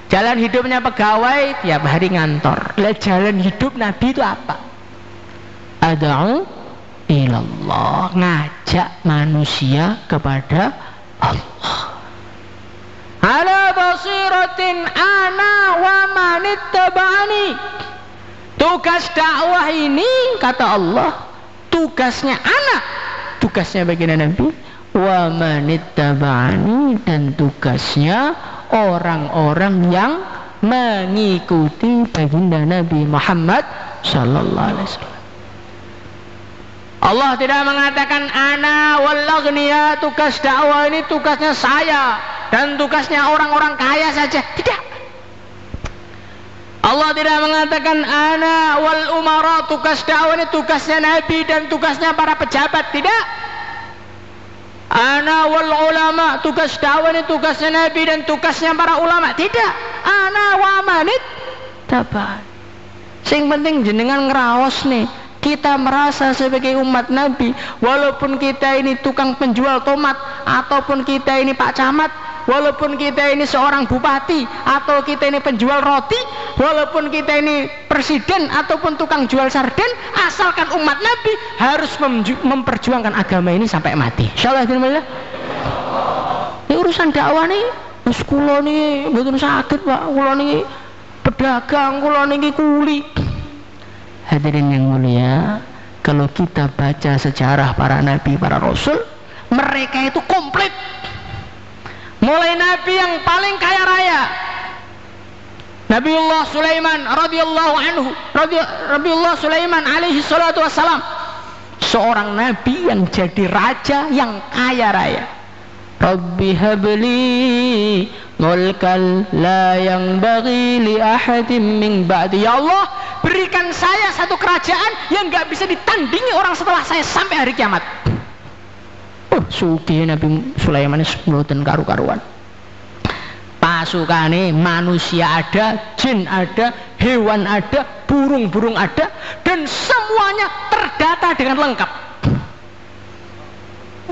Jalan hidupnya pegawai tiap hari ngantor. Lah jalan hidup Nabi itu apa? Ad'u ilallah, ngajak manusia kepada Allah. Ala basiratin ana wa manittaba'ani. Tugas dakwah ini kata Allah, tugasnya anak, tugasnya baginda Nabi, wa manittaba'ani, dan tugasnya orang-orang yang mengikuti baginda Nabi Muhammad sallallahu alaihi wasallam. Allah tidak mengatakan ana wal aghniya, tugas dakwah ini tugasnya saya dan tugasnya orang-orang kaya saja. Tidak. Allah tidak mengatakan ana wal umara, tugas dakwah ini tugasnya Nabi dan tugasnya para pejabat. Tidak. Ana wal ulama, tugas dakwah ini tugasnya Nabi dan tugasnya para ulama. Tidak. Ana wa manit taban. Sing penting jenengan ngeraos nih, kita merasa sebagai umat Nabi, walaupun kita ini tukang penjual tomat, ataupun kita ini Pak Camat, walaupun kita ini seorang bupati, atau kita ini penjual roti, walaupun kita ini presiden ataupun tukang jual sarden, asalkan umat Nabi harus memperjuangkan agama ini sampai mati. Insyaallah. Ini urusan dakwah nih, kula nih mboten sakit Pak, kula nih pedagang, kula niki kuli. Hadirin yang mulia, kalau kita baca sejarah para nabi, para rasul, mereka itu komplit. Mulai nabi yang paling kaya raya, Nabiullah Sulaiman radhiyallahu anhu, Nabiullah Sulaiman alaihi salatu wassalam, seorang nabi yang jadi raja yang kaya raya. Rabbi habli mulkan la yanbaghi li ahadin min ba'di. Ya Allah, berikan saya satu kerajaan yang gak bisa ditandingi orang setelah saya sampai hari kiamat. Sugih Nabi Sulaiman mboten karu-karuan. Pasukane manusia ada, jin ada, hewan ada, burung-burung ada, dan semuanya terdata dengan lengkap.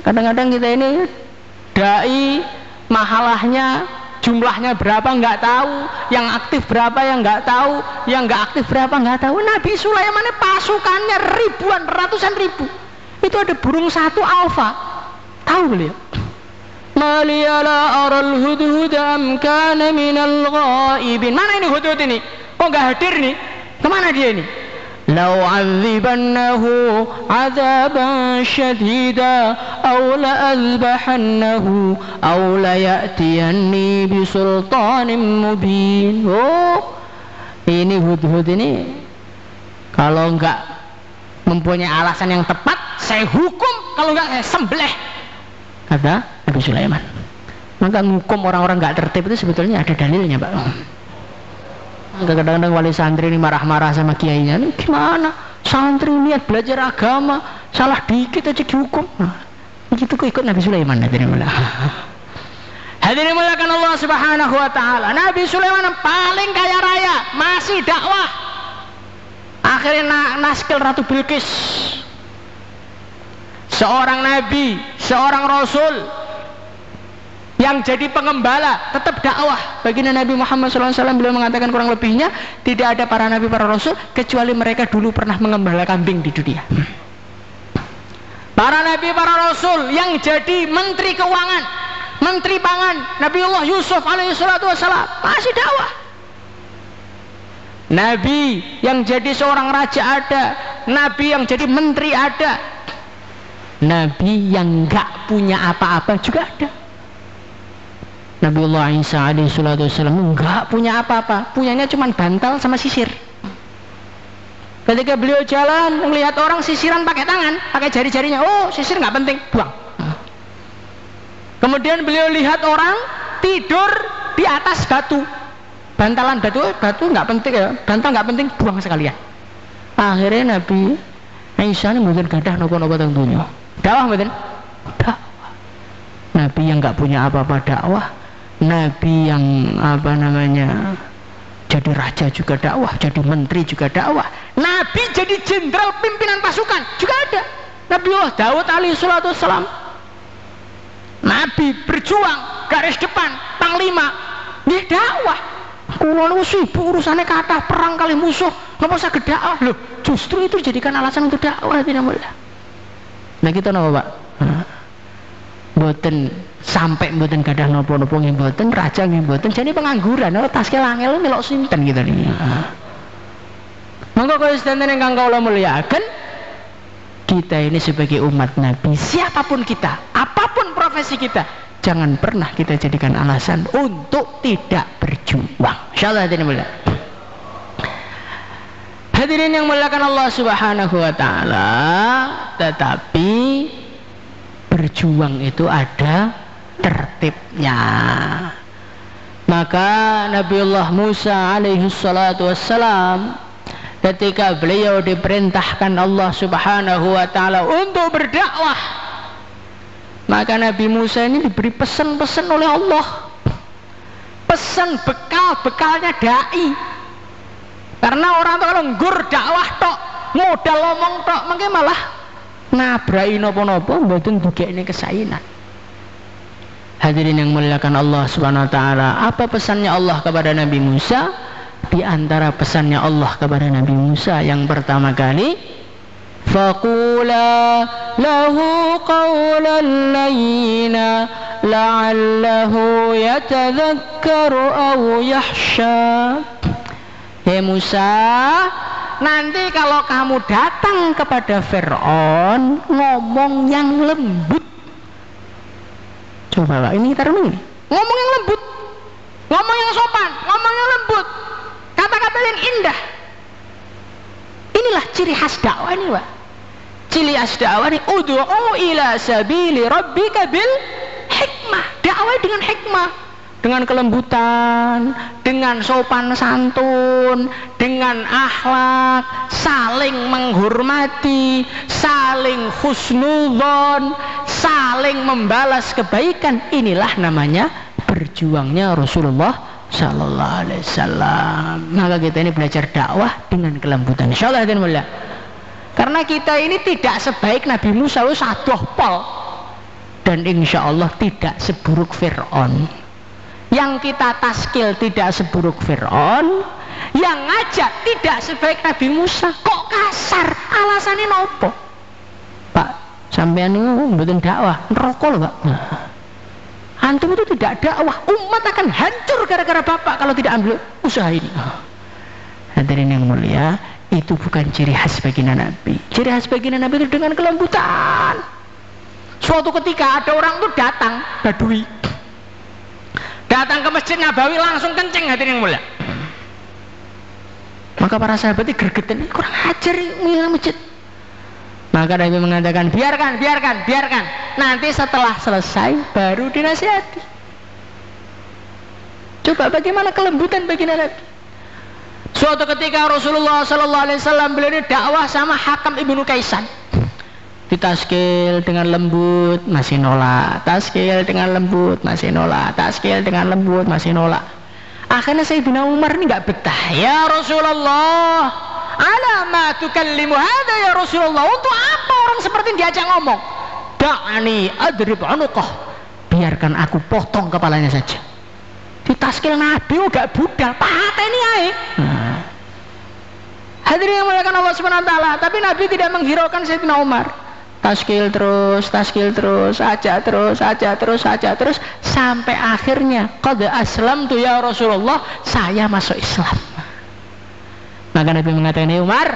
Kadang-kadang kita ini dai, mahalahnya jumlahnya berapa nggak tahu, yang aktif berapa yang nggak tahu, yang nggak aktif berapa nggak tahu. Nabi Sulaiman pasukannya ribuan, ratusan ribu. Itu ada burung satu alfa, tahu beliau. Maliyala aral hudhud am kana minal ghaibin. Mana ini hudhud ini? Oh nggak hadir nih. Kemana dia ini? Lau 'adzibannahu 'adzaban syadida aw la azbahannahu aw la ya'tiyanni bisultanin mubin. Oh, ini Hudhud ini kalau enggak mempunyai alasan yang tepat, saya hukum, kalau enggak saya sembelih, kata Nabi Sulaiman. Maka hukum orang-orang enggak tertib itu sebetulnya ada dalilnya, Pak. Kadang-kadang wali santri ini marah-marah sama kiainya, ini gimana santri niat belajar agama salah dikit aja dihukum. Begitu kok ikut Nabi Sulaiman. Hadirin muliakan Allah Subhanahu wa taala. Nabi Sulaiman paling kaya raya, masih dakwah. Akhirnya naskil Ratu Bilqis. Seorang nabi, seorang rasul yang jadi pengembala, tetap dakwah. Baginda Nabi Muhammad SAW beliau mengatakan kurang lebihnya tidak ada para nabi, para rasul kecuali mereka dulu pernah mengembala kambing di dunia. Para nabi, para rasul yang jadi menteri keuangan, menteri pangan, Nabiullah Yusuf alaihissalatu wassalam masih dakwah. Nabi yang jadi seorang raja ada, nabi yang jadi menteri ada, nabi yang gak punya apa-apa juga ada. Nabiullah Isa alaihissalatu wassalam enggak punya apa-apa, punyanya cuma bantal sama sisir. Ketika beliau jalan melihat orang sisiran pakai tangan, pakai jari-jarinya, oh sisir nggak penting, buang. Kemudian beliau lihat orang tidur di atas batu, bantalan batu nggak penting ya, bantal nggak penting, buang sekalian. Akhirnya Nabi Isa ini mungkin gadah nopo-nopo tentunya dakwah, betul? Dakwah. Nabi yang nggak punya apa-apa dakwah. Nabi yang jadi raja juga dakwah, jadi menteri juga dakwah. Nabi jadi jenderal pimpinan pasukan juga ada. Nabiullah Daud alaihissalatu wassalam, Nabi berjuang garis depan, panglima, dia dakwah. Kulo sibuk urusannya kathah perang kali musuh, ngapa saged dakwah? Loh, justru itu dijadikan alasan untuk dakwah, tidak mulai. Nah kita napa, Pak? Mboten sampai mboten gadah napa-napa nggih mboten, raja nggih mboten, jane pengangguran, taske langel melok sinten gitu nih. Monggo kaya sedanten ingkang kula mulyakaken, kita ini sebagai umat Nabi, siapapun kita, apapun profesi kita, jangan pernah kita jadikan alasan untuk tidak berjuang. Insyaallah hadirin mulia. Hadirin yang muliakan Allah Subhanahu wa taala, tetapi berjuang itu ada tertibnya. Maka Nabiullah Musa alaihi salatu wassalam ketika beliau diperintahkan Allah Subhanahu wa taala untuk berdakwah, maka Nabi Musa ini diberi pesan-pesan oleh Allah, pesan bekal-bekalnya dai. Karena orang tuh kalau nggur dakwah tok, modal ngomong tok, mungkin malah nabrai nopo-nopo mboten dugekne kesainan. Hadirin yang muliakan Allah Subhanahu wa taala, apa pesannya Allah kepada Nabi Musa? Di antara pesannya Allah kepada Nabi Musa yang pertama kali, faqula lahu qawlan layyina la'allahu yatadhakkaru aw yahsha. Hei Musa, nanti kalau kamu datang kepada Fir'aun, ngomong yang lembut. Coba Pak, ini kita renung. Ngomong yang lembut, ngomong yang sopan, ngomong yang lembut, kata-kata yang indah. Inilah ciri khas dakwah ini, Pak. Ciri khas dakwah ini, ud'u ila sabili rabbika bil hikmah. Dakwah dengan hikmah, dengan kelembutan, dengan sopan santun, dengan akhlak, saling menghormati, saling husnudzon, saling membalas kebaikan. Inilah namanya berjuangnya Rasulullah Sallallahu Alaihi Wasallam. Maka kita ini belajar dakwah dengan kelembutan. Insyaallah dan mulia. Karena kita ini tidak sebaik Nabi Musa sadoh pol, dan insya Allah tidak seburuk Fir'aun. Yang kita taskil tidak seburuk Fir'aun, yang ngajak tidak sebaik Nabi Musa. Kok kasar? Alasannya nopo? Pak, sampean ini mboten dakwah, neraka lho Pak. Antum itu tidak dakwah, umat akan hancur gara-gara Bapak kalau tidak ambil usaha ini. Hadirin yang mulia, Itu bukan ciri khas baginda Nabi. Ciri khas baginda Nabi itu dengan kelembutan. Suatu ketika ada orang tuh datang, Badui, datang ke Masjid Nabawi langsung kencing hadirin yang mulia. Maka para sahabat itu gregetan, ini kurang ajar ini masjid. Maka Nabi mengatakan, biarkan. Nanti setelah selesai baru dinasihati. Coba bagaimana kelembutan baginda Nabi. Suatu ketika Rasulullah SAW beliau dakwah sama Hakam ibnu Kaisan. Ditaskil dengan lembut masih nolak, taskil dengan lembut masih nolak, taskil dengan lembut masih nolak. Akhirnya Sayyidina Umar ini nggak betah. Ya Rasulullah, ala ma tukallimu hada ya Rasulullah. Untuk apa orang seperti diajak ngomong? Da'ani adrib unuqah. Biarkan aku potong kepalanya saja. Ditaskil Nabi gak budal, pateni ae. Hadirin yang muliakan Allah Subhanahu wa taala, tapi Nabi tidak menghiraukan Sayyidina Umar. Taskil terus, ajak terus sampai akhirnya qad aslamtu ya Rasulullah, saya masuk Islam. Maka Nabi mengatakan, "Ya Umar,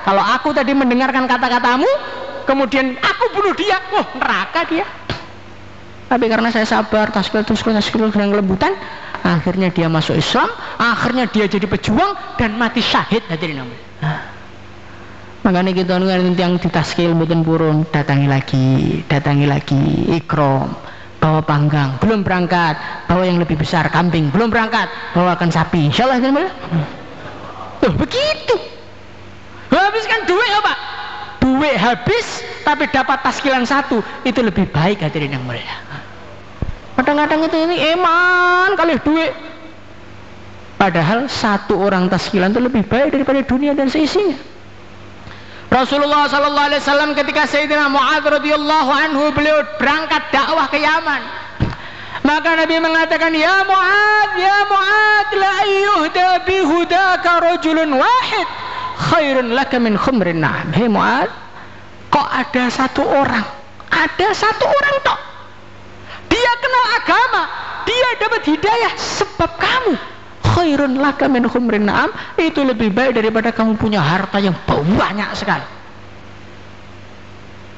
kalau aku tadi mendengarkan kata-katamu, kemudian aku bunuh dia, neraka dia. Tapi karena saya sabar, taskil dengan kelembutan, akhirnya dia masuk Islam, akhirnya dia jadi pejuang dan mati syahid." Hadirin namanya. Makanya kita yang ditaskil mboten purun, datangi lagi, ikram, bawa panggang, belum berangkat, bawa yang lebih besar, kambing, belum berangkat, bawakan sapi, insyaallah. Begitu. Habiskan duit apa? Duit habis tapi dapat taskilan satu, itu lebih baik hadirin yang mulia. Kadang-kadang itu ini eman kali duit. Padahal satu orang taskilan itu lebih baik daripada dunia dan seisinya. Rasulullah SAW ketika Sayyidina Mu'adz radhiyallahu anhu beliau berangkat dakwah ke Yaman, maka Nabi mengatakan, ya Mu'adz, la yuhda bihudaka rajulun wahid khairun laka min khumrin na'am. Hei Mu'adz, kok ada satu orang tok, dia kenal agama, dia dapat hidayah sebab kamu, khairun laka min khumrin na'am, itu lebih baik daripada kamu punya harta yang banyak sekali.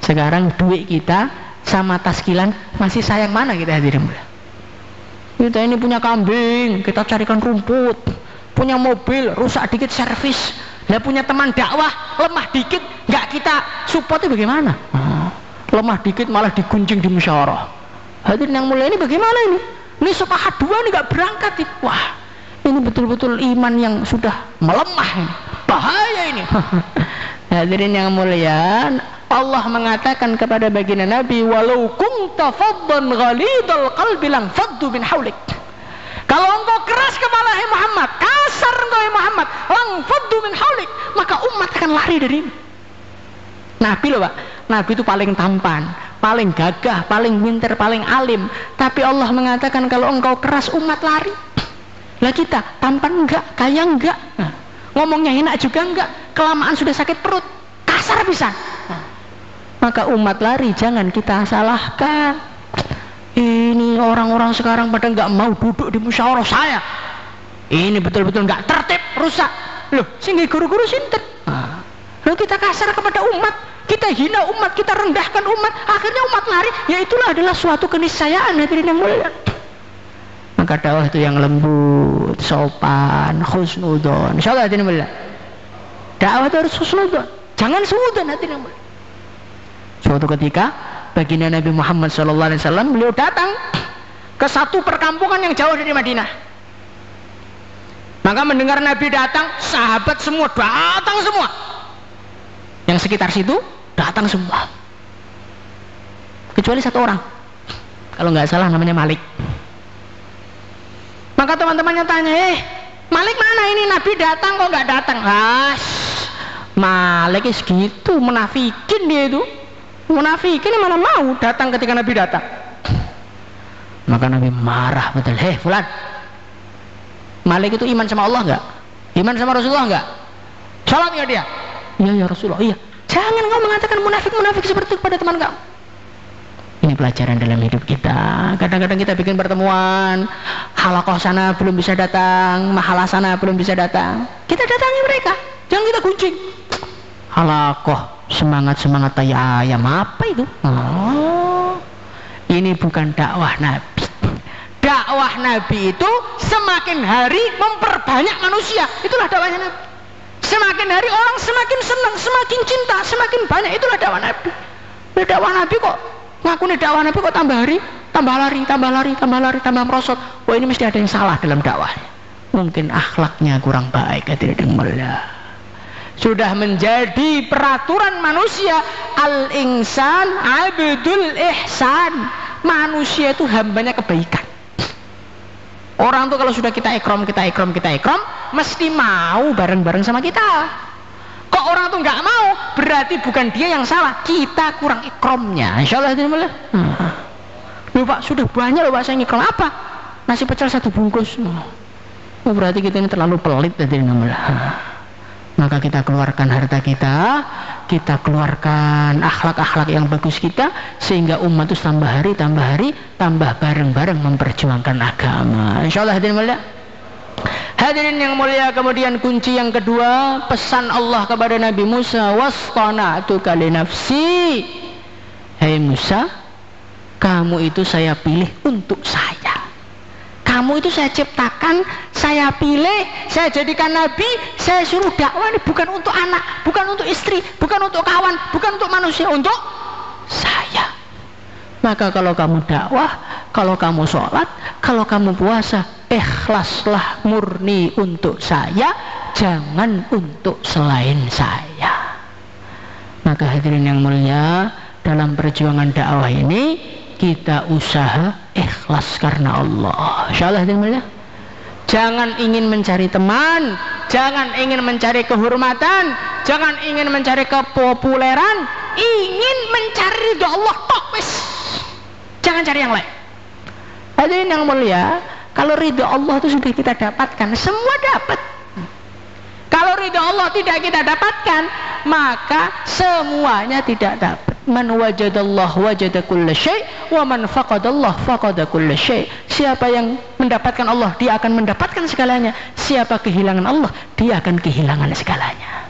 Sekarang duit kita sama taskilan masih sayang mana kita hadirin? Kita ini punya kambing, kita carikan rumput, punya mobil, rusak dikit servis, punya teman dakwah, lemah dikit nggak kita support, itu bagaimana? Lemah dikit malah digunjing di musyawarah. Hadirin yang mulia, ini bagaimana ini? Ini sepakat dua ini nggak berangkat. Wah, ini betul-betul iman yang sudah melemah ini. Bahaya ini. Hadirin yang mulia, Allah mengatakan kepada baginda Nabi, walau kunta faddan ghalidal qalbi lang faddu min haulik. Kalau engkau keras kepala hai Muhammad, kasar engkau hai Muhammad, lang faddu min haulik, maka umat akan lari darimu. Nabi loh Pak, Nabi itu paling tampan, paling gagah, paling pintar, paling alim, tapi Allah mengatakan kalau engkau keras umat lari. Lah kita tampan enggak, kaya enggak, ngomongnya enak juga enggak, kelamaan sudah sakit perut, kasar pisan. Maka umat lari, jangan kita salahkan. Ini orang-orang sekarang pada enggak mau duduk di musyawarah saya. Ini betul-betul enggak tertib, rusak. Loh, sehingga guru-guru sinten. Loh, kita kasar kepada umat, kita hina umat, kita rendahkan umat, akhirnya umat lari. Ya itulah adalah suatu keniscayaan hadirin yang mulia. Maka dakwah itu yang lembut, sopan, husnudzon. Insyaallah hadirin mulia. Dakwah itu harus husnudzon, jangan suudzon hadirin mulia. Suatu ketika baginda Nabi Muhammad SAW beliau datang ke satu perkampungan yang jauh dari Madinah. Maka mendengar Nabi datang, sahabat semua datang semua. Yang sekitar situ datang semua. Kecuali satu orang. Kalau nggak salah namanya Malik. Maka teman-temannya tanya, Malik mana ini? Nabi datang kok nggak datang? Malik segitu, munafikin dia itu. Munafikin mana mau datang ketika Nabi datang. Maka Nabi marah betul. Fulan, Malik itu iman sama Allah nggak? Iman sama Rasulullah nggak? Salat nggak dia? Iya ya Rasulullah, iya. Jangan kau mengatakan munafik seperti itu kepada teman kamu. Ini pelajaran dalam hidup kita. Kadang-kadang kita bikin pertemuan, halaqah sana belum bisa datang, mahalah sana belum bisa datang, kita datangi mereka. jangan kita gunjing. Halakoh, semangat-semangat tai ayam apa itu? Oh, ini bukan dakwah Nabi. Dakwah Nabi itu semakin hari memperbanyak manusia. Itulah dakwahnya Nabi. Semakin hari orang semakin senang, semakin cinta, semakin banyak. Itulah dakwah Nabi. Dakwah Nabi kok ngaku dakwah Nabi kok tambah hari, tambah lari, tambah lari, tambah lari, tambah merosot. Wah, ini mesti ada yang salah dalam dakwahnya. Mungkin akhlaknya kurang baik, tidak mulia. Sudah menjadi peraturan manusia, al-insan abdul ihsan. Manusia itu hambanya kebaikan. Orang tuh kalau sudah kita ikram, mesti mau bareng-bareng sama kita. Kok orang tuh nggak mau, berarti bukan dia yang salah, kita kurang ikramnya. Insyaallah ini boleh. Loh Pak, sudah banyak loh Pak saya ngikram. Apa? Nasi pecel 1 bungkus. Oh, berarti kita ini terlalu pelit tadi namanya. Maka kita keluarkan harta kita keluarkan akhlak-akhlak yang bagus kita, sehingga umat itu tambah hari, tambah bareng-bareng memperjuangkan agama. Insyaallah hadirin mulia. Hadirin yang mulia, kemudian kunci yang kedua, pesan Allah kepada Nabi Musa, wastana'tuka li nafsi. Hai Musa, kamu itu saya pilih untuk saya. Kamu itu saya ciptakan, saya pilih, saya jadikan nabi, saya suruh dakwah ini bukan untuk anak, bukan untuk istri, bukan untuk kawan, bukan untuk manusia, untuk saya. Maka kalau kamu dakwah, kalau kamu sholat, kalau kamu puasa, ikhlaslah murni untuk saya, jangan untuk selain saya. Maka hadirin yang mulia, dalam perjuangan dakwah ini kita usaha ikhlas karena Allah. Insyaallah hadirin mulia. Jangan ingin mencari teman, jangan ingin mencari kehormatan, jangan ingin mencari kepopuleran, ingin mencari ridha Allah tok wis. Jangan cari yang lain. Hadirin yang mulia, kalau ridha Allah itu sudah kita dapatkan, semua dapat. Kalau ridha Allah tidak kita dapatkan, maka semuanya tidak dapat. Man wajadallah wajada kulla syai' wa man faqadallah faqada kulla syai'. Siapa yang mendapatkan Allah, dia akan mendapatkan segalanya. Siapa kehilangan Allah, dia akan kehilangan segalanya.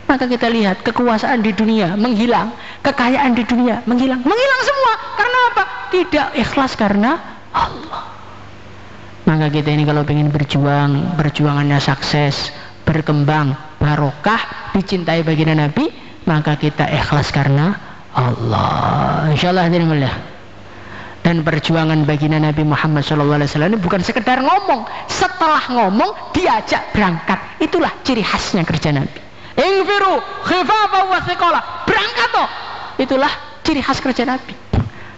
Maka kita lihat kekuasaan di dunia menghilang, kekayaan di dunia menghilang semua. Karena apa? Tidak ikhlas karena Allah. Maka kita ini kalau ingin berjuang, perjuangannya sukses, berkembang, barokah, dicintai baginda Nabi, maka kita ikhlas karena Allah. Insyaallah hadirin mulia. Dan perjuangan baginda Nabi Muhammad SAW ini bukan sekedar ngomong, setelah ngomong diajak berangkat. Itulah ciri khasnya kerja Nabi. Infiru khifafan wa thiqala, berangkat toh. Itulah ciri khas kerja Nabi.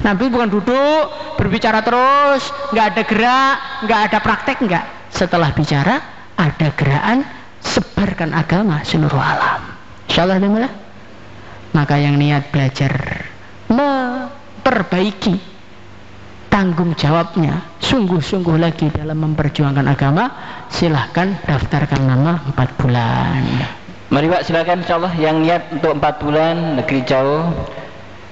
Nabi bukan duduk berbicara terus, nggak ada gerak, nggak ada praktek, nggak. Setelah bicara ada gerakan, sebarkan agama seluruh alam. Insyaallah hadirin mulia. Maka yang niat belajar memperbaiki tanggung jawabnya sungguh-sungguh lagi dalam memperjuangkan agama, silahkan daftarkan nama 4 bulan. Mari Pak, silakan insyaallah yang niat untuk 4 bulan negeri jauh,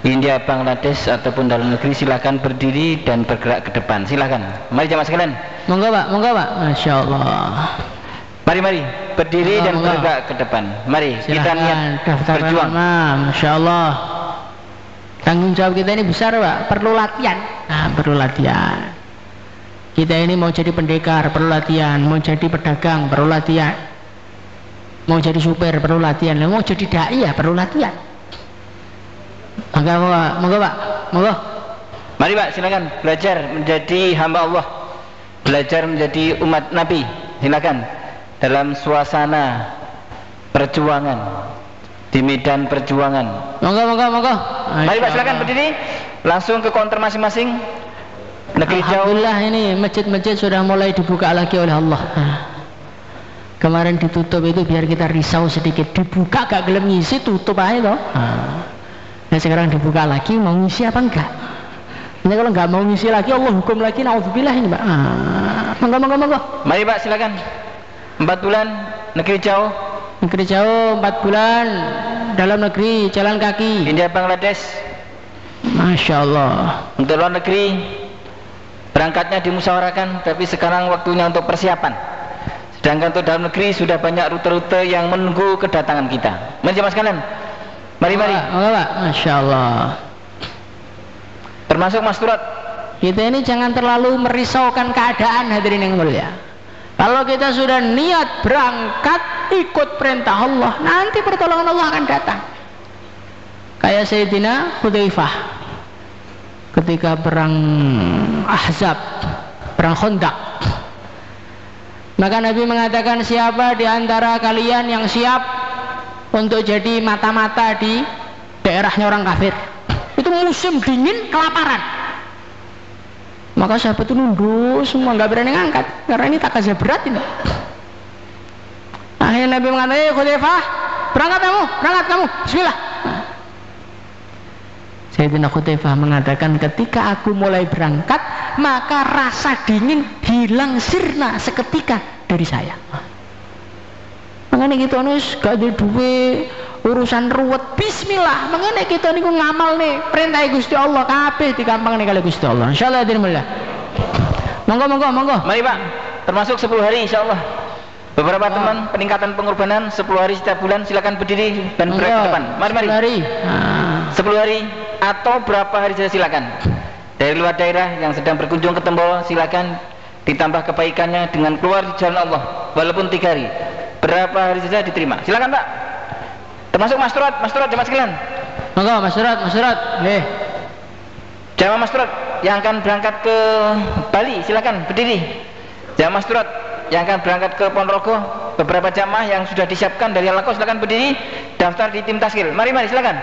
India, Bangladesh ataupun dalam negeri, silakan berdiri dan bergerak ke depan. Silakan. Mari jamaah sekalian. Monggo Pak, monggo Pak. Masyaallah. Mari berdiri dan bergerak ke depan. Mari silahkan, kita niat berjuang. Masyaallah. Tanggung jawab kita ini besar Pak, perlu latihan. Nah, perlu latihan. Kita ini mau jadi pendekar, perlu latihan. Mau jadi pedagang, perlu latihan. Mau jadi supir, perlu latihan. Mau jadi dai ya, perlu latihan. Monggo Pak, monggo. Mari Pak, silakan belajar menjadi hamba Allah, belajar menjadi umat Nabi. Silakan dalam suasana perjuangan, di medan perjuangan. Monggo. Mari Pak, silakan berdiri, langsung ke konter masing-masing. Negeri jauh. Alhamdulillah ini masjid-masjid sudah mulai dibuka lagi oleh Allah. Kemarin ditutup itu biar kita risau sedikit, dibuka gak gelem ngisi, tutup aja toh. Nah sekarang dibuka lagi, mau ngisi apa enggak? Ini kalau nggak mau ngisi lagi, Allah hukum lagi, naudzubillah ini Pak. Monggo. Mari Pak, silakan. 4 bulan negeri jauh. Negeri jauh 4 bulan, dalam negeri jalan kaki. India, Bangladesh. Masya Allah. Untuk luar negeri berangkatnya dimusyawarahkan, tapi sekarang waktunya untuk persiapan. Sedangkan untuk dalam negeri sudah banyak rute-rute yang menunggu kedatangan kita. Mari jemaah sekalian, mari. Masya Allah. Termasuk Mas Turat, kita ini jangan terlalu merisaukan keadaan, hadirin yang mulia. Kalau kita sudah niat berangkat ikut perintah Allah, nanti pertolongan Allah akan datang. Kayak Sayyidina Hudzaifah ketika perang Ahzab, perang Khandaq, maka Nabi mengatakan, siapa di antara kalian yang siap untuk jadi mata-mata di daerahnya orang kafir? Itu musim dingin, kelaparan. Maka sahabat itu nunduk semua, nggak berani ngangkat karena ini takaznya berat ini. Akhirnya Nabi mengatakan, Hudzaifah, berangkat kamu, bismillah. Sayyidina Hudzaifah mengatakan, ketika aku mulai berangkat, maka rasa dingin hilang sirna seketika dari saya. Makanya kita nih gak ada duit, urusan ruwet, bismillah. Makanya kita nih ngamal nih perintah Gusti Allah, kabeh digampang nih kali Gusti Allah. Insyaallah dirmullah. Monggo. Mari Pak, termasuk 10 hari insyaallah. Beberapa teman peningkatan pengorbanan 10 hari setiap bulan, silakan berdiri dan bergerak ke depan. Mari. 10 hari atau berapa hari saja silakan. Dari luar daerah yang sedang berkunjung ke Tembol, silakan ditambah kebaikannya dengan keluar di jalan Allah walaupun 3 hari. Berapa hari saja diterima. Silakan Pak. Termasuk Mas Turat jemaah sekalian. Monggo Mas Turat. Nih. Jamaah Mas Turat yang akan berangkat ke Bali, silakan berdiri. Jamaah Mas Turat yang akan berangkat ke Ponorogo, beberapa jamaah yang sudah disiapkan dari Alako, silakan berdiri, daftar di tim taskil. Mari silakan.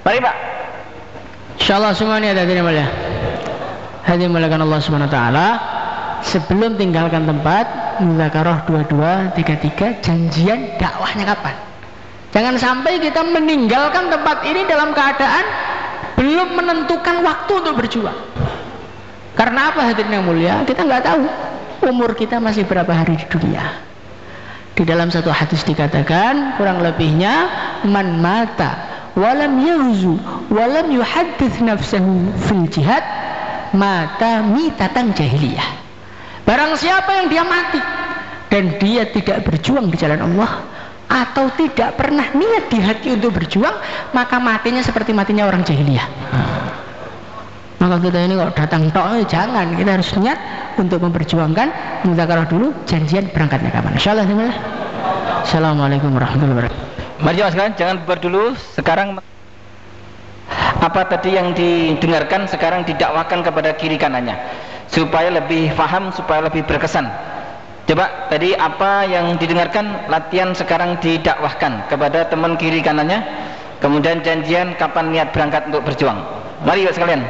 Mari Pak. Insyaallah semuanya ada di mulia. Hadirin mulakan Allah Subhanahu wa taala. Sebelum tinggalkan tempat, muzakarah 22, 33, janjian dakwahnya kapan? Jangan sampai kita meninggalkan tempat ini dalam keadaan belum menentukan waktu untuk berjuang. Karena apa hadirin yang mulia? Kita nggak tahu umur kita masih berapa hari di dunia. Di dalam satu hadis dikatakan, kurang lebihnya, man mata walam yaghzu walam yuhaddits nafsahu fil jihad mata mitatan jahiliyah. Barang siapa yang dia mati dan dia tidak berjuang di jalan Allah, atau tidak pernah niat di hati untuk berjuang, maka matinya seperti matinya orang jahiliyah. Maka kita ini kok datang tok, jangan, kita harus niat untuk memperjuangkan. Muzakarah dulu, janjian berangkatnya kapan. Insyaallah. Assalamualaikum warahmatullahi wabarakatuh. Mari jemaah sekalian, jangan bubar dulu. Sekarang apa tadi yang didengarkan sekarang didakwakan kepada kiri kanannya, supaya lebih paham, supaya lebih berkesan. Coba tadi apa yang didengarkan, latihan sekarang didakwahkan kepada teman kiri kanannya, kemudian janjian kapan niat berangkat untuk berjuang. Mari sekalian.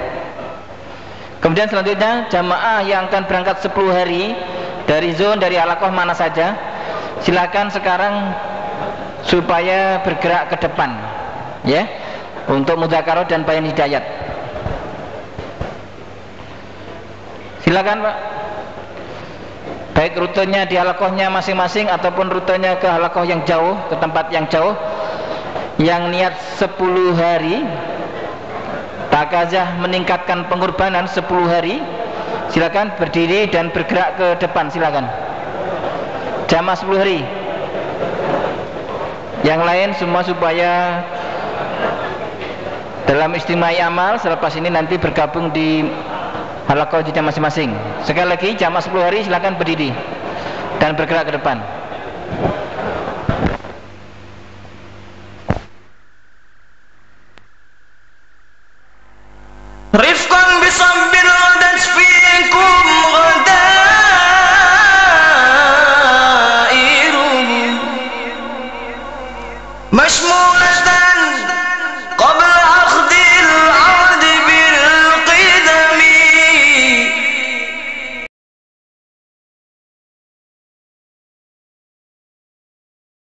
Kemudian selanjutnya jamaah yang akan berangkat 10 hari dari zone, dari Alaqah mana saja, silakan sekarang supaya bergerak ke depan, ya, untuk muzakarah dan bayan hidayat. Silakan Pak. Baik rutenya di halaqahnya masing-masing ataupun rutenya ke halaqah yang jauh, ke tempat yang jauh, yang niat 10 hari takazah meningkatkan pengorbanan 10 hari, silakan berdiri dan bergerak ke depan, silakan. Jamaah 10 hari. Yang lain semua supaya dalam istimai amal selepas ini nanti bergabung di halaqah jeda masing-masing. Sekali lagi jamaah 10 hari silakan berdiri dan bergerak ke depan. Rifqan bisabbir dan fiikum ghadairun mashmul